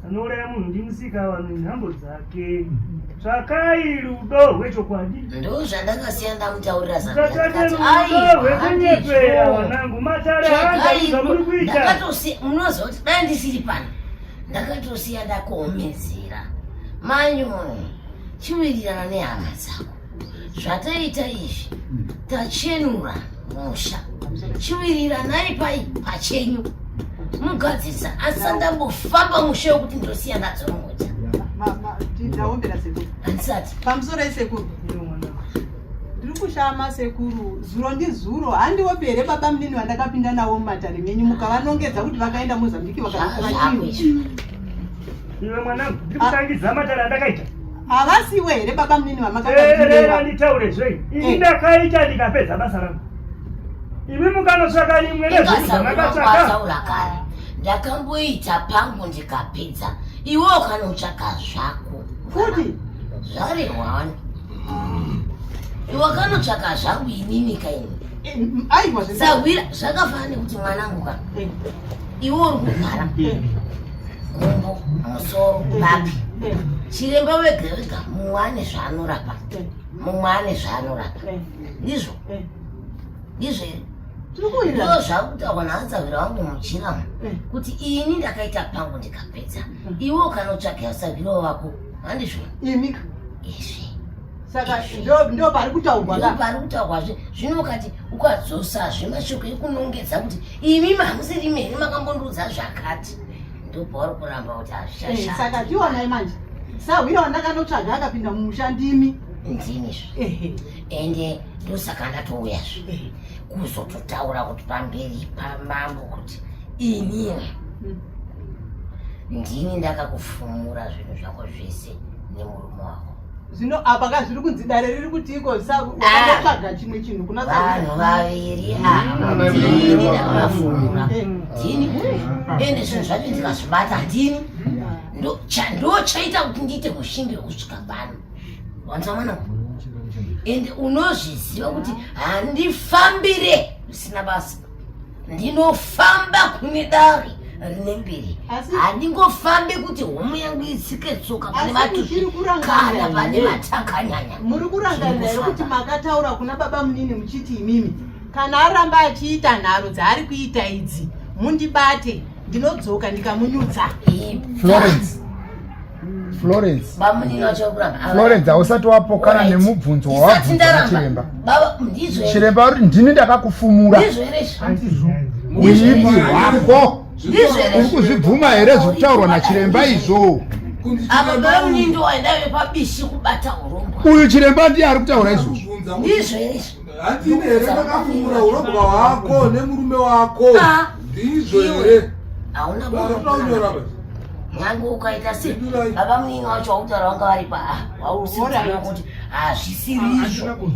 Anouraya munhu ndimusika vanhu nhambo dzake. Tsvakai rudo rwechokwadi. Ndo zvandakasiya ndamutaurira Tsvakai rudo rwekunyepeya vanangu. Matare anga muri kuita. Munozwa kuti dai ndisiri pano ndakatosiya ndakuomedzera manyoni chiwirirana nehama dzako. Zvataita izvi tachenura musha chiwiriranai pachenyu mugadzirisa asi ndambofamba musha wekuti ndosiya ndadzorongota ndaombera sekuru handisati pamusoro esekuru ndiri kushama sekuru zuro ndizuro handiwopi here baba munini vandakapinda navo mumatare menyu mukavanongedza kuti vakaenda mozambiki vakaaii iwe mwanangu ndiri kutangidza matare andakaita havasiwe here baba munini vamakaaerera nditaure zvei ini ndakaita ndikapedza basa rangu imi mukanotsvaka rimwe nezvamakataura kare ndakamboita pangu ndikapedza iwe ukanotsvaka zvako kuti zvarehwani iwe kanotsvaka zvangu inini kaini sagwira zvakafanana nekuti mwanangu ka iwe uri kugara gumbo musoro papi chiremba wega wega mumwe ane zvaanorapa ndizvo ndizvo here ndo zvakutaurwa naanzavira wangu muchiramo kuti ini ndakaita pangu ndikapedza iwe ukanotsvaka usaviro wako handizvo imika izvi saka ndo pari kutaurwazve zvino ukati ukadzosazve mashoko ekunongedza kuti imi mamusiri mene makambondiudza zvakati ndopauri kuramba kuti hazvichashanda saka tionai manje sahwira wandakanotsvaga akapinda mumusha ndimi ndinizvo ende ndosaka ndatouyazve kuzototaura kuti pamberi pamambo kuti inini ndini ndakakufumura zvinhu zvako zvese nemurume wako zvino apa ka zviri kunzidare riri kuti iko wakanotsvaga chimwe chinhu kuna vanhu vaviri ava ndini ndakavafumura ndini ende zvinhu zvacho ndikazvibata ndini ndo chaita kuti ndiite ushindi hwekusvika pano wanza mwanangu ende unozviziva kuti handifambire zvisina basa ndinofamba kune dari rine mberi handingofambi kuti homu yangu itsike tsoka pane matushi kana pane matakanyanya muri kurangarira here kuti makataura kuna baba munini muchiti imimi kana aramba achiita nharo dzaari kuita idzi mundibate ndinodzoka ndikamunyudza Florence hausati wapokana nemubvunzo wawabvunza chiremba. Chiremba uri ndini ndakakufumura. Uipi wako. Uri kuzvibvuma here zvokutaurwa nachiremba izvo. Apa baba munini ndo waendayo pabishi kubata urombo. Uyu chiremba ndiye ari kutaura izvo. Ndizvo here. Handine here ndakafumura urombo wako nemurume wako. Ndizvo here. Hauna baba. Nyangu ukaita se baba munini wacho wautaura wanga vari wausidzira kuti hazvisiri izvo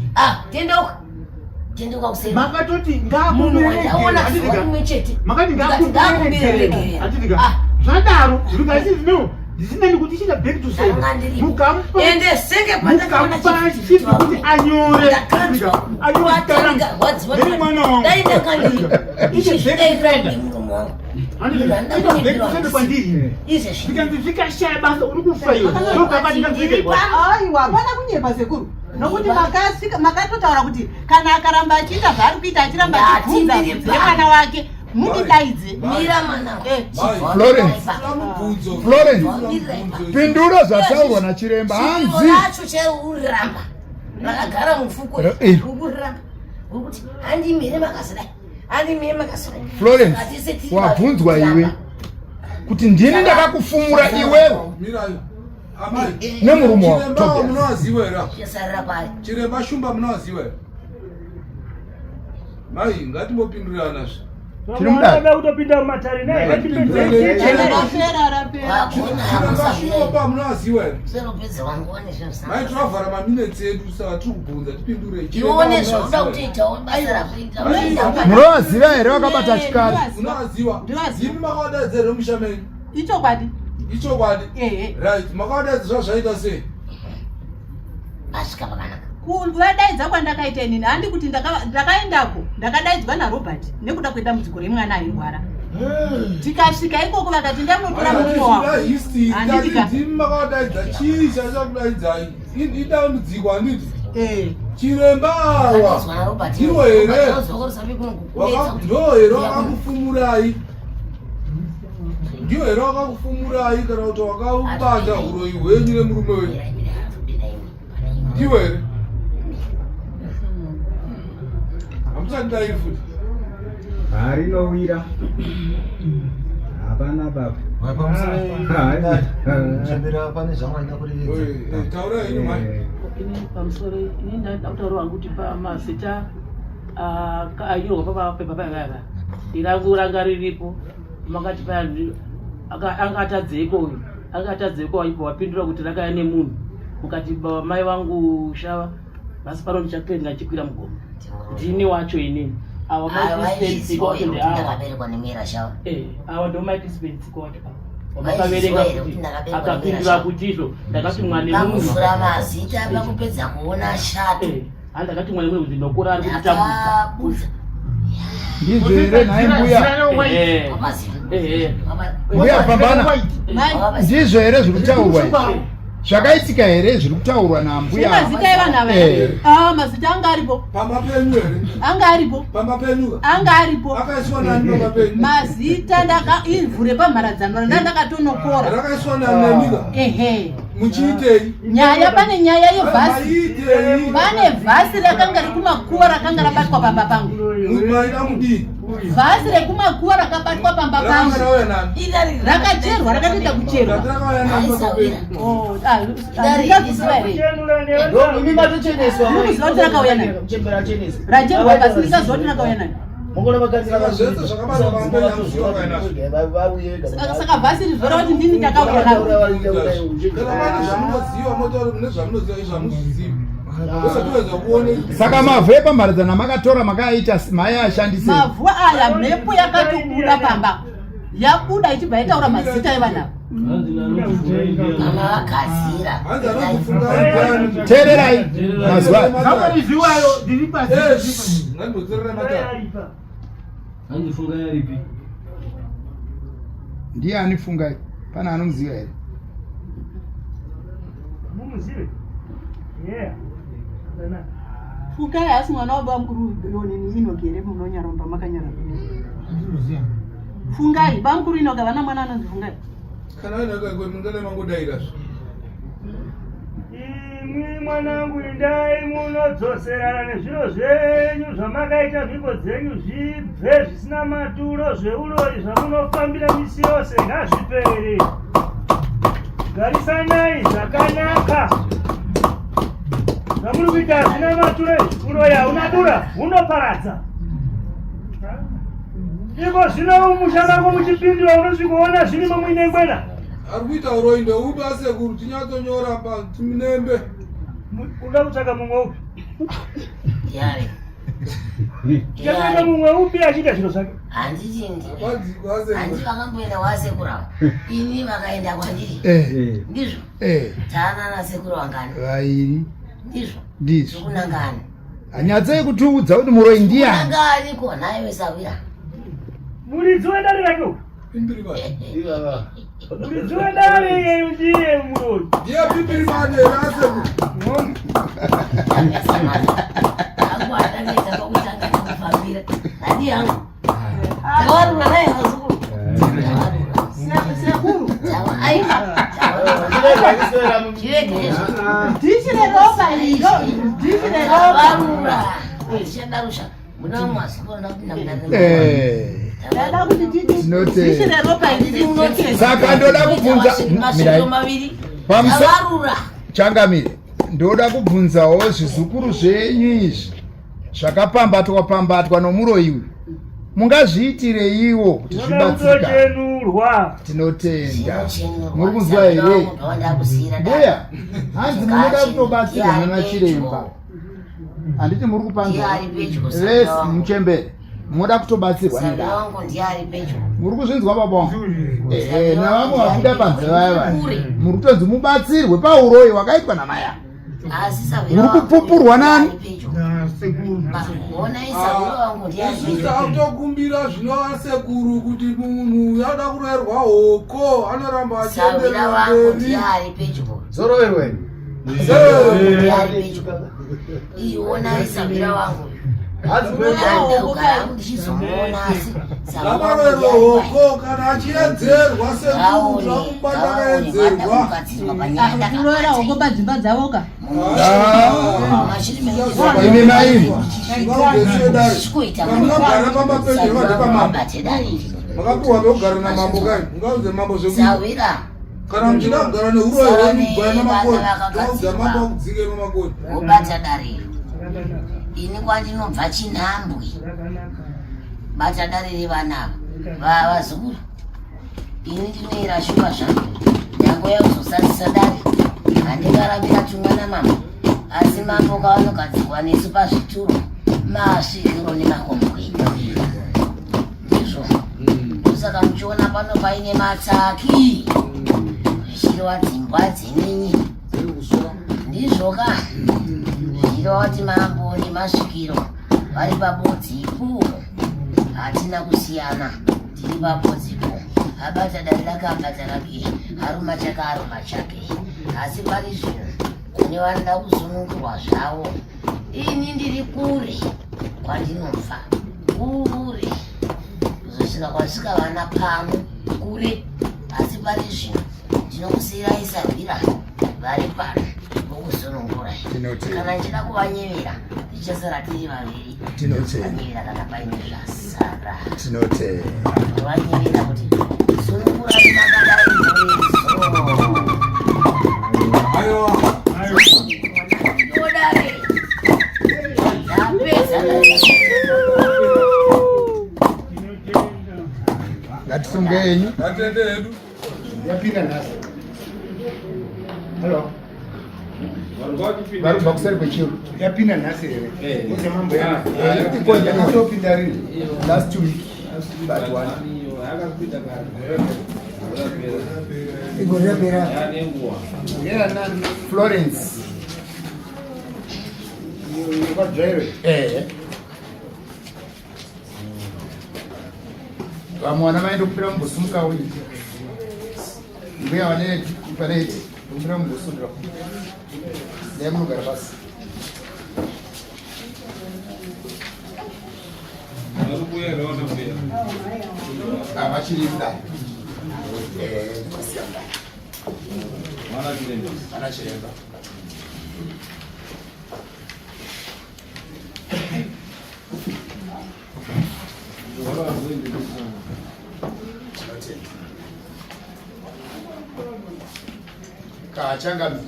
tendoka kuseri makatoti ngamunhuwandaona rimwe chete makati ngakuberekera zvadaro zvikasizino zvisinani kuti ichida back to ende senge mukampa chipi kuti anyore dai ndakandii zvikashaya basa uri kufaiwa aiwa hapana kunyepa sekuru nokuti makatotaura kuti kana akaramba achiita zvaari kuita achiramba achibvunza nemwana wake mundidaidze mira mwana Florence pindura zvataurwa nachiremba hanzi racho cheuramba rakagara mufuko uramba ukuthi handimire makazidai Florence wabvunzwa iwe kuti ndini ndakakufumura iwewe nemurume wako munowaziwa here chiremba shumba munowaziwa here mai ngatimopindurirana Tinomudada kutopinda mumatare naye ngatipezeopa munoziwa here maitravhara maminetsi edu saka tiri kubvunza tipindurei munovaziva here vakabata chikari unovaziva imi makavadaidza here mushamenyu ichokwadi right makavadaidza zvaita sei asvika pakanaka kuvadaidza kwandakaita inini handi kuti ndakaendako ndakadaidzwa naRobert nekuda kwedambudziko remwana airwara tikasvika ikoko vakati ndamunotora murume wako makavadaidza chii chachakudaidzai idambudziko handiti chiremba awa ndiwo here ndo here wakakufumurai ndiwo here wakakufumurai kana kuti wakaubanda uroi hwenyu nemurume wenyu ndiwo here hamuchandidai futi harinowira hapana baba taurai ino mai pamusoro ini ndakutaura wangu kuti pamazita ayorwa papepa payakaya irangu ranga riripo makati paya anga atadzeko ipo wapindura kuti rakaya nemunhu mukati mai vangu shava basi pano ndichapedza chikwira mugomo ndini wacho inini awa ndo maikisipenziko wacho vakaverenga kuti akapindura kutizvo ndakati mwane muvura mazita pakupedza kuona shato handakati mwane munhu kuti nokura ari kutambudza ndizvo here nhaye mbuya pambana ndizvo here zviri kutaurwa zvakaitika here zviri kutaurwa nambuya mazita evana mazita anga aripo pamapenyu here anga aripo mazita ivhu repamharadzano randakatonokora rakaiswa nanemika muchiitei nyaya pane nyaya yevhasi pane vhasi rakanga rikumakuva rakanga rabatwa pamba pangu maida kudii vhasi rekumakuva rakabatwa pamba pangu rakacherwa rakatoita kucherwa ndingakuziva rakauya nani racherwa basi ndikazoti rakauya nani saka vhasi rizvora kuti ndini takauya nao saka mavhu epamharadzano makatora makaita maiashandisei mavhu aya mhepo yakatobuda pamba yabuda ichibva itaura mazita evanavo teererai mazuva ndiye anifungai pana anomuziva here fungai hasi mwana wababa mukuru yonini inogere munonyaromba makanyara fungai bamukuru inoga vana mwana anonzi fungai kana inakakwemungane mangodairazvo imwi mwanangu indai munodzoserana nezviro zvenyu zvamakaita mhiko dzenyu zvibve zvisina maturo zveurori zvamunofambira misi yose ngazvipere garisanai zvakanaka zvamuri kuita hazvina maturo urori haunadura unoparadza iko zvino mushangako muchipindura unosvikoona zvirimo muinengwena ari kuita uroi ndeupi asekuru tinyatsonyora patimunembe uda kutsvaka mumwe upi chatsvaka mumwe upi achiita zviro zvake handiti vakamboenda kwasekuru ini vakaenda kwandiri ndizvo taana nasekuru vangani vairi ndizvo kunangani hanyatsei kutiudza kuti muroi ndiani angani kona iwe sawira muridzi wedare rake muridzi wedare yeyu ndiye muroi ndiye pipirimane rasekuru angu adangaita pakutanga nekufambira hadi yangu tavarura naye mazukuru sekuru ndichireropa ndichireropa ndichadarusha muna mazukuru saka ndoda kubvunza changamire ndoda kubvunzawo zvizukuru zvenyu izvi zvakapambatwa nomuroyiwe mungazviitireiwo kuti zvibatsika. Tinotenda. Muri kunzwa here? Mbuya, hanzi munoda kutobatsirwa nana chiremba. Handiti muri kupanza resi muchembere. Munoda kutobatsirwa nada. Muri kuzvinzwa baba? Navamwe vabuda panze vaya. Muri kutonzi mubatsirwe pauroyi wakaitwa namaya. Muri kupupurwa nani? Autokumbira zvinova sekuru kuti munhu yada kurerwa hoko anoramba achienderera mberi. Zoroverwe. Zamarerwa hoko kana achiedzerwa sekuru zvakubata akaedzerwa. Kuroera hoko padzimba dzavoka. Imi maimi. Munogara pamapeji vadepamambo. Makapuwa pekugara namambo kai. Mungauze mambo zvekuita. Kana muchida kugara neuroi hwenyu gwai namakoni. Ngauze mambo akudzike namakoni. Wobata dariro. Ini kwandinobva Chinhambwe. Bata darire vanava. Vazukuru. Ini ndinoira shuva zvangu. Nyango yakuzosadzisa dari. Handingarambira tumwana mama. Asi mambo kavanogadzirwa nesu pazvituro. Masvikiro nemakombokwita. Ndizvo. Saka muchiona pano paine matsaki. Zvichireva dzimba dzeninyi. Ndizvo ka. Zvichireva kuti mambo nemasvikiro vari pabodzipo. Hatina kusiyana. Tiri pabodzipo. Abata dari rakabata rake. Haruma chake haruma chake. Asi pari zvino kune vanoda kuzunungurwa zvavo. Ini ndiri kure kwandinobva. Kure. Kuzosvika kwasvika vana pano. Kure. Asi pari zvino ndinokusiyirai Sabhira vari pano vokusunungura. Kana ndichida kuvanyevera tichasara tiri vaviri. Vanyevera kana paine zvasara. Vanyevera kuti sunungurai makadai mhuriso. Ngatisungeni. Atende hedu. Yapinda nasi. Hello. Baru boxer kwechiru. Yapinda nasi here. Uze mambo yana. Kuti konja nitopinda rini. Last week. But one. Yeah, nani. Florence. You got Jerry. Vamwana vaenda kupira mubhusumuka uyu. Mbuya vane pareti kupira mubhusumuka. Dai munogara pasi. Vachiri kudai. Mana chiremba. Kachangami.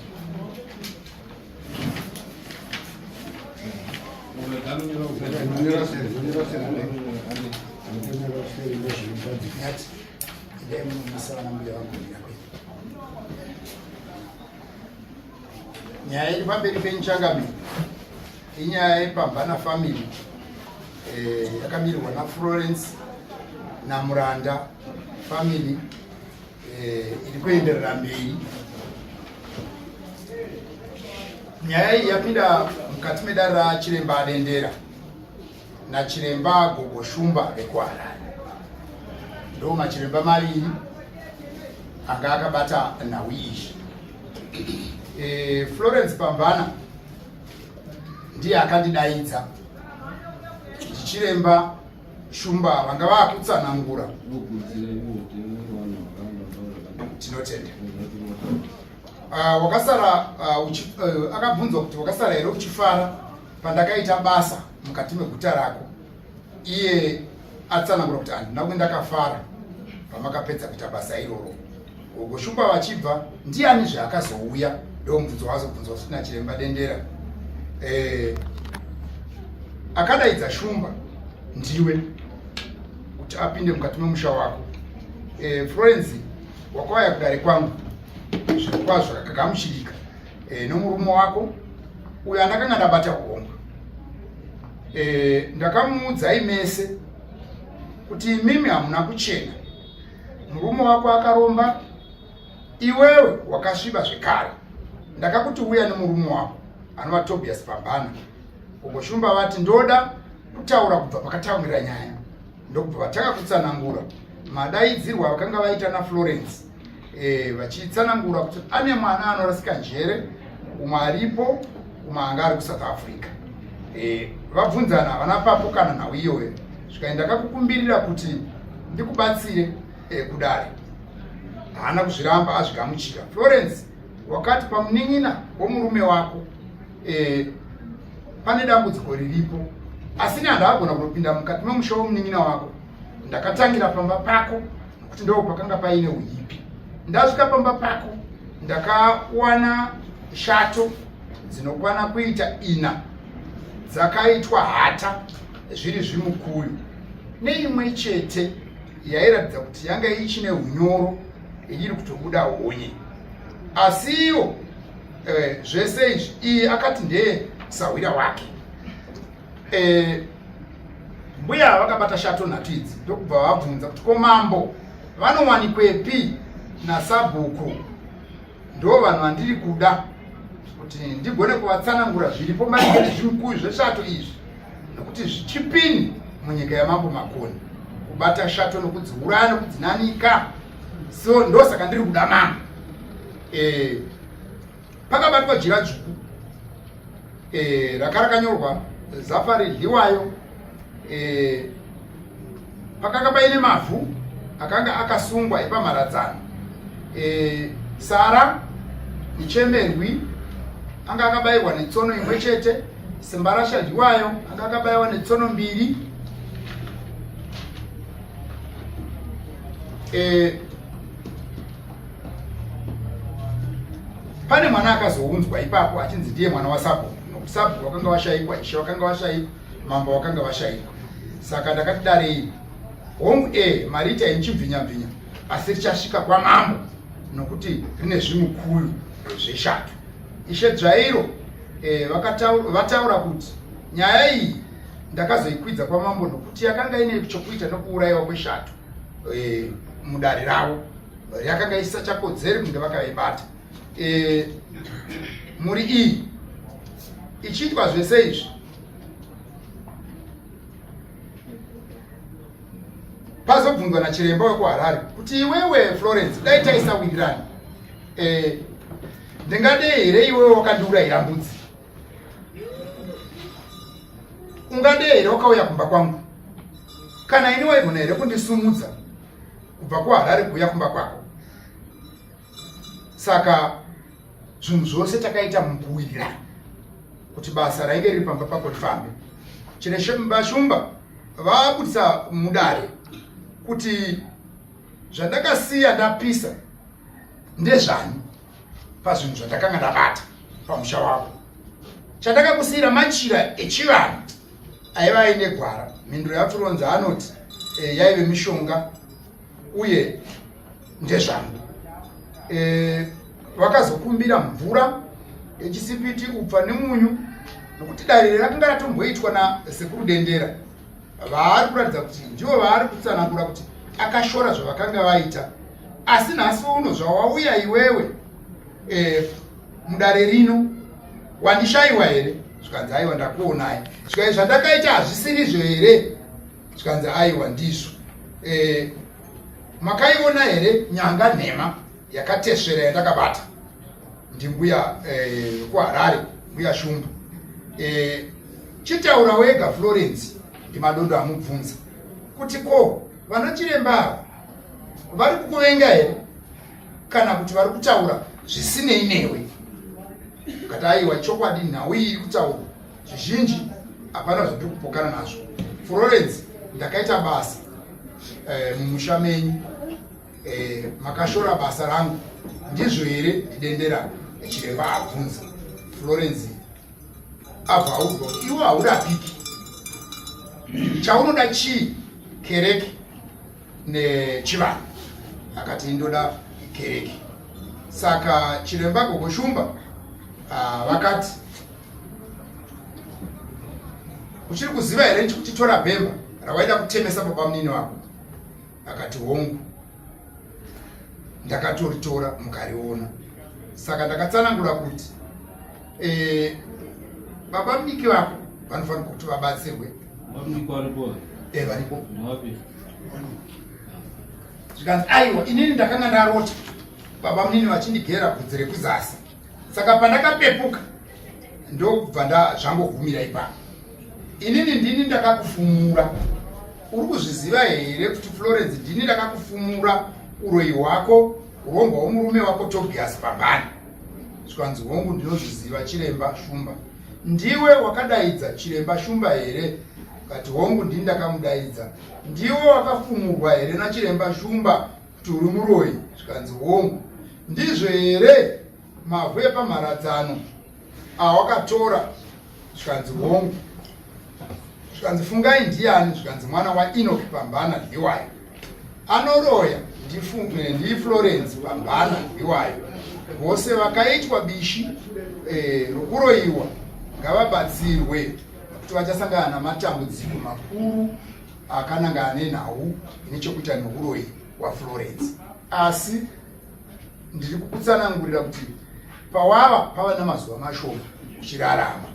Nyaya iri pamberi peNchangami inyaya yepambana family yakamirirwa naFlorence naMuranda family iri kuenderera mberi. Nyaya iyi yapinda mukati medare raChiremba Adendera naChiremba Gogo Shumba eKwaRara. Ndo machiremba maviri anga akabata nhau izvi. Florence Pambana ndiye akandidaidza kuti Chiremba Shumba vanga vakutsanangura. Tinotenda. Wakasara akabvunzwa kuti wakasara here uchifara pandakaita basa mukati meguta rako. Iye atsanangura kuti handina kuenda kafara pamakapedza kuita basa iroro. Gogo Shumba vachibva ndiani zvaakazouya ndo mubvunzo wazobvunzwa kuti naChiremba Dendera. Akadaidza Shumba ndiwe kuti apinde mukati memusha wako. Florence wakauya kudare kwangu zvirokwazvo kakagamuchirika nomurume wako uyo andakanga ndabata kuhomba. Ndakamuudzai mese kuti mimi hamuna kuchena, murume wako akaromba, iwewe wakasviba zvekare. Ndakakuti uya nemurume wako anova Tobias Pambana. Ugoshumba vati ndoda kutaura kubva pakataurira nyaya, ndokubva vatanga kutsanangura madaidzirwa vakanga vaita naFlorence, vachitsanangura kuti ane mwana anorasika njere umwe aripo umwe anga ari kuSouth Africa. Vabvunzana vana papo kana nhau iyoyo zvikaenda ndakakukumbirira kuti ndikubatsire kudare. Haana kuzviramba, azvigamuchira. Florence wakati pamunin'ina womurume wako pane dambudziko riripo, asi handagona kunopinda mukati memusha womunin'ina wako. Ndakatangira pamba pako kuti ndo pakanga paine uipi. Ndasvika pamba pako ndakawana shato dzinokwana kuita 4 dzakaitwa hata zviri zvimukuyu neimwe chete yairatidza kuti yanga ichine unyoro iri kutobuda honye. Asiyo zvese izvi iyi akati ndeye sawira wake. Mbuya vakabata shato nhatu idzi ndokubva vabvunza kuti ko mambo vanowanikwepi naSabhuku. Ndo vanhu vandiri kuda kuti ndigone kuvatsanangura zviripo maringe nezvimukuyu zveshato izvi, nokuti zvichipini munyika yamambo Makoni kubata shato nokudziuraya nokudzinanika. So ndosaka ndiri kuda mambo. Pakabatwa jira dzvuku rakarakanyorwa zafa ridliwayo. Pakanga paine mavhu akanga akasungwa epamharadzano. Sara Nichemerwi anga akabayirwa netsono imwe chete. Sembarasha Dhiwayo anga akabayirwa netsono 2. Pane mwana akazounzwa ipapo achinzi ndiye mwana waSabhuku, nokuti Sabhuku wakanga washayikwa, Ishe wakanga washayikwa, mambo wakanga washayikwa. Saka ndakati darei hongu marita inchibvinya-bvinya, asi richasvika kwamambo nokuti rine zvimukuyu zveshato. Ishe Dzvairo vataura kuti nyaya iyi ndakazoikwidza kwamambo nokuti yakanga ine chokuita nokuurayiwa kweshato mudare ravo, yakanga isachakodzeri kunge vakaibata. Muri iyi ichiitwa zvese izvi pazobvunzwa nachiremba wekuHarare kuti iwewe Florence dai taisawirirana, ndingadei here iwewe wakandiurayira mbudzi? Ungadei here wakauya kumba kwangu? Kana ini waigona here kundisumudza kubva kuHarare kuuya kumba kwako? Saka zvinhu zvose takaita mukuwirirana kuti basa rainge riri pamba pako rifambe. Chireshembashumba vabudisa mudare kuti zvandakasiya ndapisa ndezvani pazvinhu zvandakanga ndabata pamusha wako. Chandakakusiyira machira echivanhu aiva aine gwara. Mhinduro yaFlorence anoti yaive mishonga uye ndezvangu. Vakazokumbira mvura yechisipiti, upfa nemunyu, nokuti dare rakanga ratomboitwa nasekuru Dendera. Vari kuratidza kuti ndivo vari kutsanangura kuti akashora zvavakanga vaita. Asi nhasi uno zvawauya iwewe mudare rino wandishayiwa here? Zvikanzi aiwa ndakuonai. Zvikai zvandakaita hazvisirizvo here? Zvikanzi aiwa ndizvo. Makaiona here nyanga nhema yakatesvera yandakabata? Ndimbuya kuHarare, mbuya Shumba. Chitaura wega Florence, ndimadondo amubvunza kuti ko vanachiremba vari kukuvenga here kana kuti vari kutaura zvisinei newe? Kati aiwa chokwadi nhau iri kutaura zvizhinji hapana zvandiri kupokana nazvo. Florence, ndakaita basa mumusha menyu, makashora basa rangu, ndizvo here? Dendera chiremba abvunza. Florence abva audzwa iwe haurapiki, chaunoda chii kereke? nechivanhu akati ndoda kereke. Saka chiremba Gogoshumba vakati uchiri kuziva here kuti tora bhemba rawaida kutemesa baba munini wako? Akati hongu, ndakatoritora mukariona. Saka ndakatsanangura kuti baba mudiki vako vanofanira kuti vabatsirwe. Varipo. Zvikanzi aiwa, inini ndakanga ndarota baba munini vachindigera bvudzi rekuzasi. Saka pandakapepuka ndobva zvangogumira ipapo. Inini ndini ndakakufumura. Uri kuzviziva here kuti Florence ndini ndakakufumura uroyi hwako, urongwa hwomurume wako Tobias Pambana? Zvikanzi hongu, ndinozviziva Chiremba Shumba. Ndiwe wakadaidza Chiremba Shumba here? Kati hongu, ndini ndakamudaidza. Ndiwe wakafumurwa here naChiremba Shumba kuti uri muroyi? Zvikanzi hongu, ndizvo here mavhu epamharadzano awakatora? Zvikanzi hongu. Zvikanzi fungai ndiani? Zvikanzi mwana waEnoch Pambana ndiwayo. Anoroya ndiFlorence Pambana ndiwayo. Vose vakaitwa bishi rokuroyiwa ngavabatsirwe kuti vachasangana namatambudziko makuru akanangana nenhau nechekuita neuroyi waFlorence. Asi ndiri kukutsanangurira kuti pava namazuva mashoma uchirarama.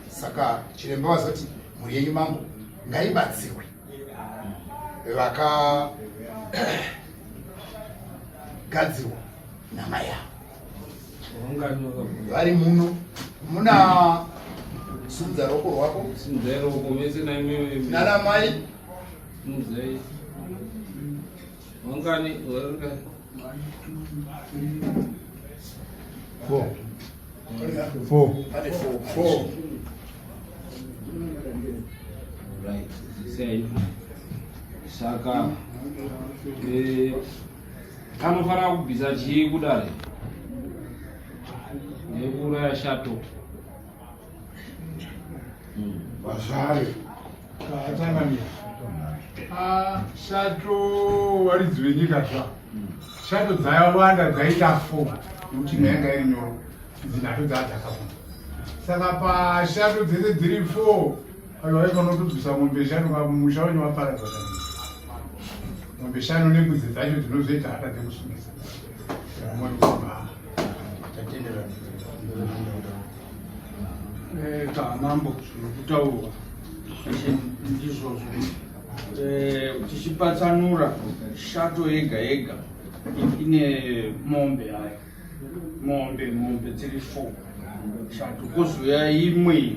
Saka chiremba wazoti mhuri yenyu mangu ngaibatsirwe. Vakagadzirwa namai yavo. Vari muno muna sudza roko rwako nana mai Four. Right. Say. Saka. Kanofara kubvisa chii kudare? Nekura shato. Vazvare. Katangamira. Shato varidzi venyika zva. Shato dzawanda dzaita 4 nekuti nhenga iri nyoro. Dzinato dzadzakabva. Saka pashato dzese dziri 4 aivaifana kutobvisa mombe shanu pamusha wenyu waparadza. Mombe shanu nembudzi dzacho dzinozoita hata dzekusungisa. Mambo kutaurwa ndizvozvo tichipatsanura shato yega yega ine mombe hayo, mombe dziri 4 shato, kozoya imwe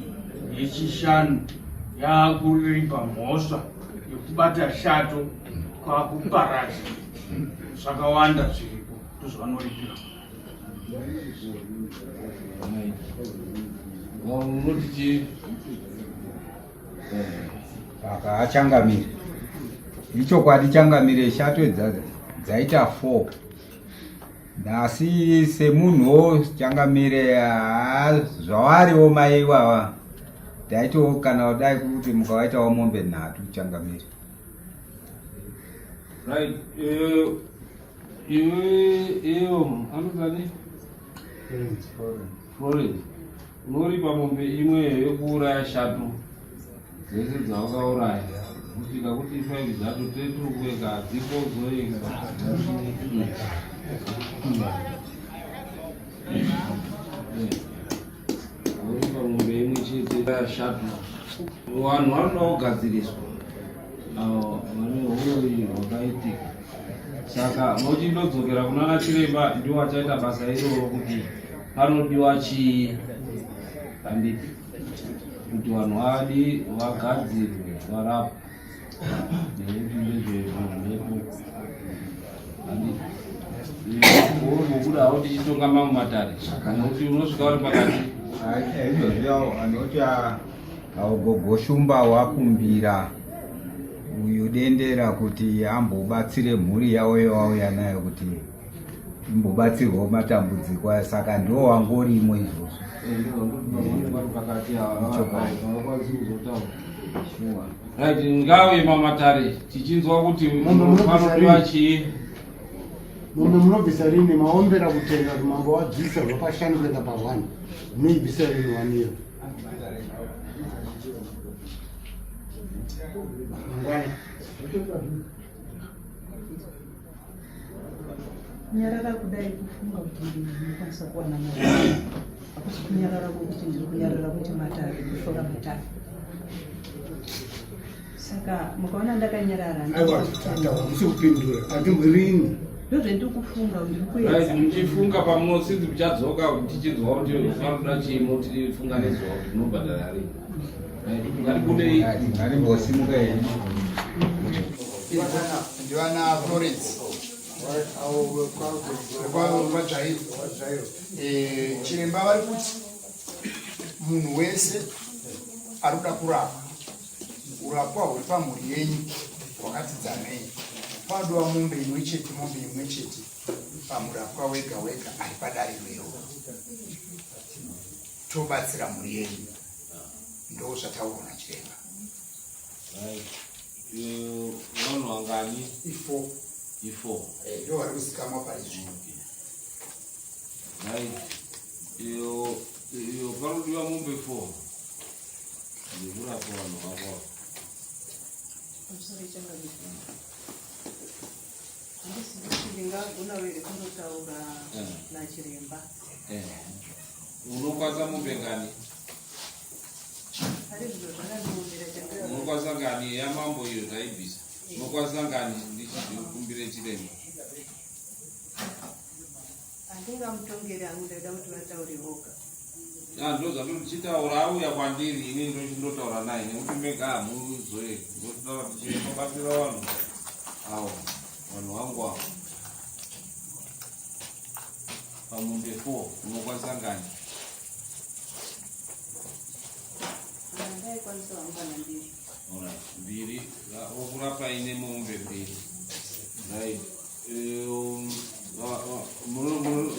yechishanu yaakuripa mhosva yekubata shato kwakuparadza zvakawanda zviripo ndozvanoripira. Paka achangamire ichokwadi changamire shato dzaita 4 asi semunhuwo changamire zvawariwo mai ivava taito kana wadai kuti mukawaitawo mombe 3 changamire. Right. Iyo anozani Florence unoripa mombe imwe yekuuraya shato dzese dzawakauraya kusvika kuti 5 dzacho tetukuweka dzipo zoenga uripa mombe imwe chete yashato. Vanhu vanoda kugadziriswa vane uroyi hwakaitika. Saka mochinodzokera kunana chiremba ndiwo wachaita basa iroro kuti panodiwa chii handiti kuti vanhu vadi vagadzirwe varapwa nezvezvepo handiti uri kubudawo tichitonga mamwe matare kana kuti unosvika uri pakati izvozvo anoti Gogoshumba wakumbira uyu dendera kuti ambobatsire mhuri yawo yawauya nayo kuti imbobatsirwawo matambudziko. Saka ndiwo wangorimo izvozvo. Right, ngawe mamatare tichinzwa kuti panopiwa chii mombe munobvisa rini maombera kutenga kuti mambo wabvisa zvapashanu kuenda pa1 munoibvisa rini 1 year kunyarara kudai kufunga kuti ndinokwanisa kuwana mari akusi kunyarara kuti ndiri kunyarara kuti matare kushora matare saka mukaona ndakanyarara musi kupindura atimburini ndozvendikufunga right muchifunga pamunosinzi muchadzoka tichizwa kuti panoda chimo tifunga nezuva kuti tinobhadhara rini ngarikudei ngarimbosimuka hei ndivana Florence kwadzvairo chiremba vari kuti munhu wese ari kuda kurapwa urapwa huri pamhuri yenyu hwakati dzanei panodiwa mombe imwe chete pamurapwa wega wega ari padare rwero tobatsira mhuri yenyu ndo zvataona chiremba vanhu vangani ifo ndo vari kuzikamwa parizvi iyo panodiwa mombe 4 ndikurapa vanhu vavo ndingagona here kundotaura nachiremba unokwasa mombe ngani ari zviro zvakandiomera unokwasa ngani yamambo iyo taibvisa unokwasa ngani ndichikumbire chiremba handingamutongeri hangu ndaida kuti vataure voga ndozvato tichitaura auya kwandiri ini ndochindotaura naye nekuti mega hamuzoe ndotaura tichinobatira vanhu avo vanhu vangu avo pamombe 4 unokwasa ngani ndaikwanisa vangu kana mbiri okurapa ine mombe 2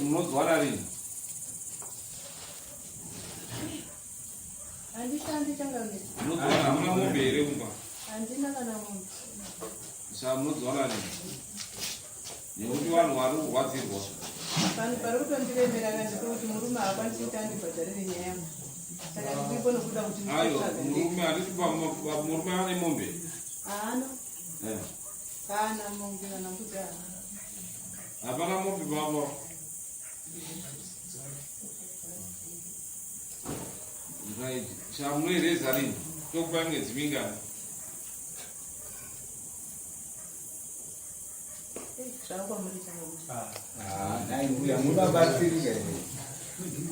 munozwara rini handishandi changamisi hamuna mombe here kumba handina kana mombe sa munozwara rini nekuti vanhu vari kurwadzirwa vanhu pari kutondiremera ndikuti murume haakwanisi kuti andibhadharire nyaya saka ndikuipo nokuda kuti murume hatitipa murume ane mombe haana kana mombe kana kuti hapana mombe baba right chamunoireza rini tokupa mwedzi mingani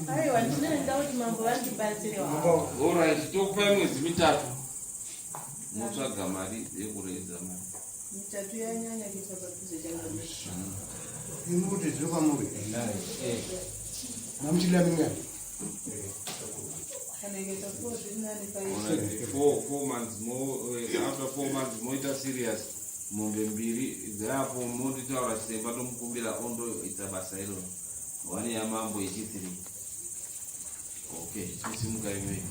aiwa ndinoenda kuti mambo vandibatsire alright tokupai mwedzi 3 motsvaga mari yekuredza mari 3 yanyanya kuisa padhuze changamisi imuti zviri kwamuri namuchilira mingani kanengeta 4 zvirinani 4 months more after 4 months moita serious mombe 2 dzeapo monditaura chiremba tomukumbira ondoita basa iroro 1 yamambo yechi3 okay chisimuka imweni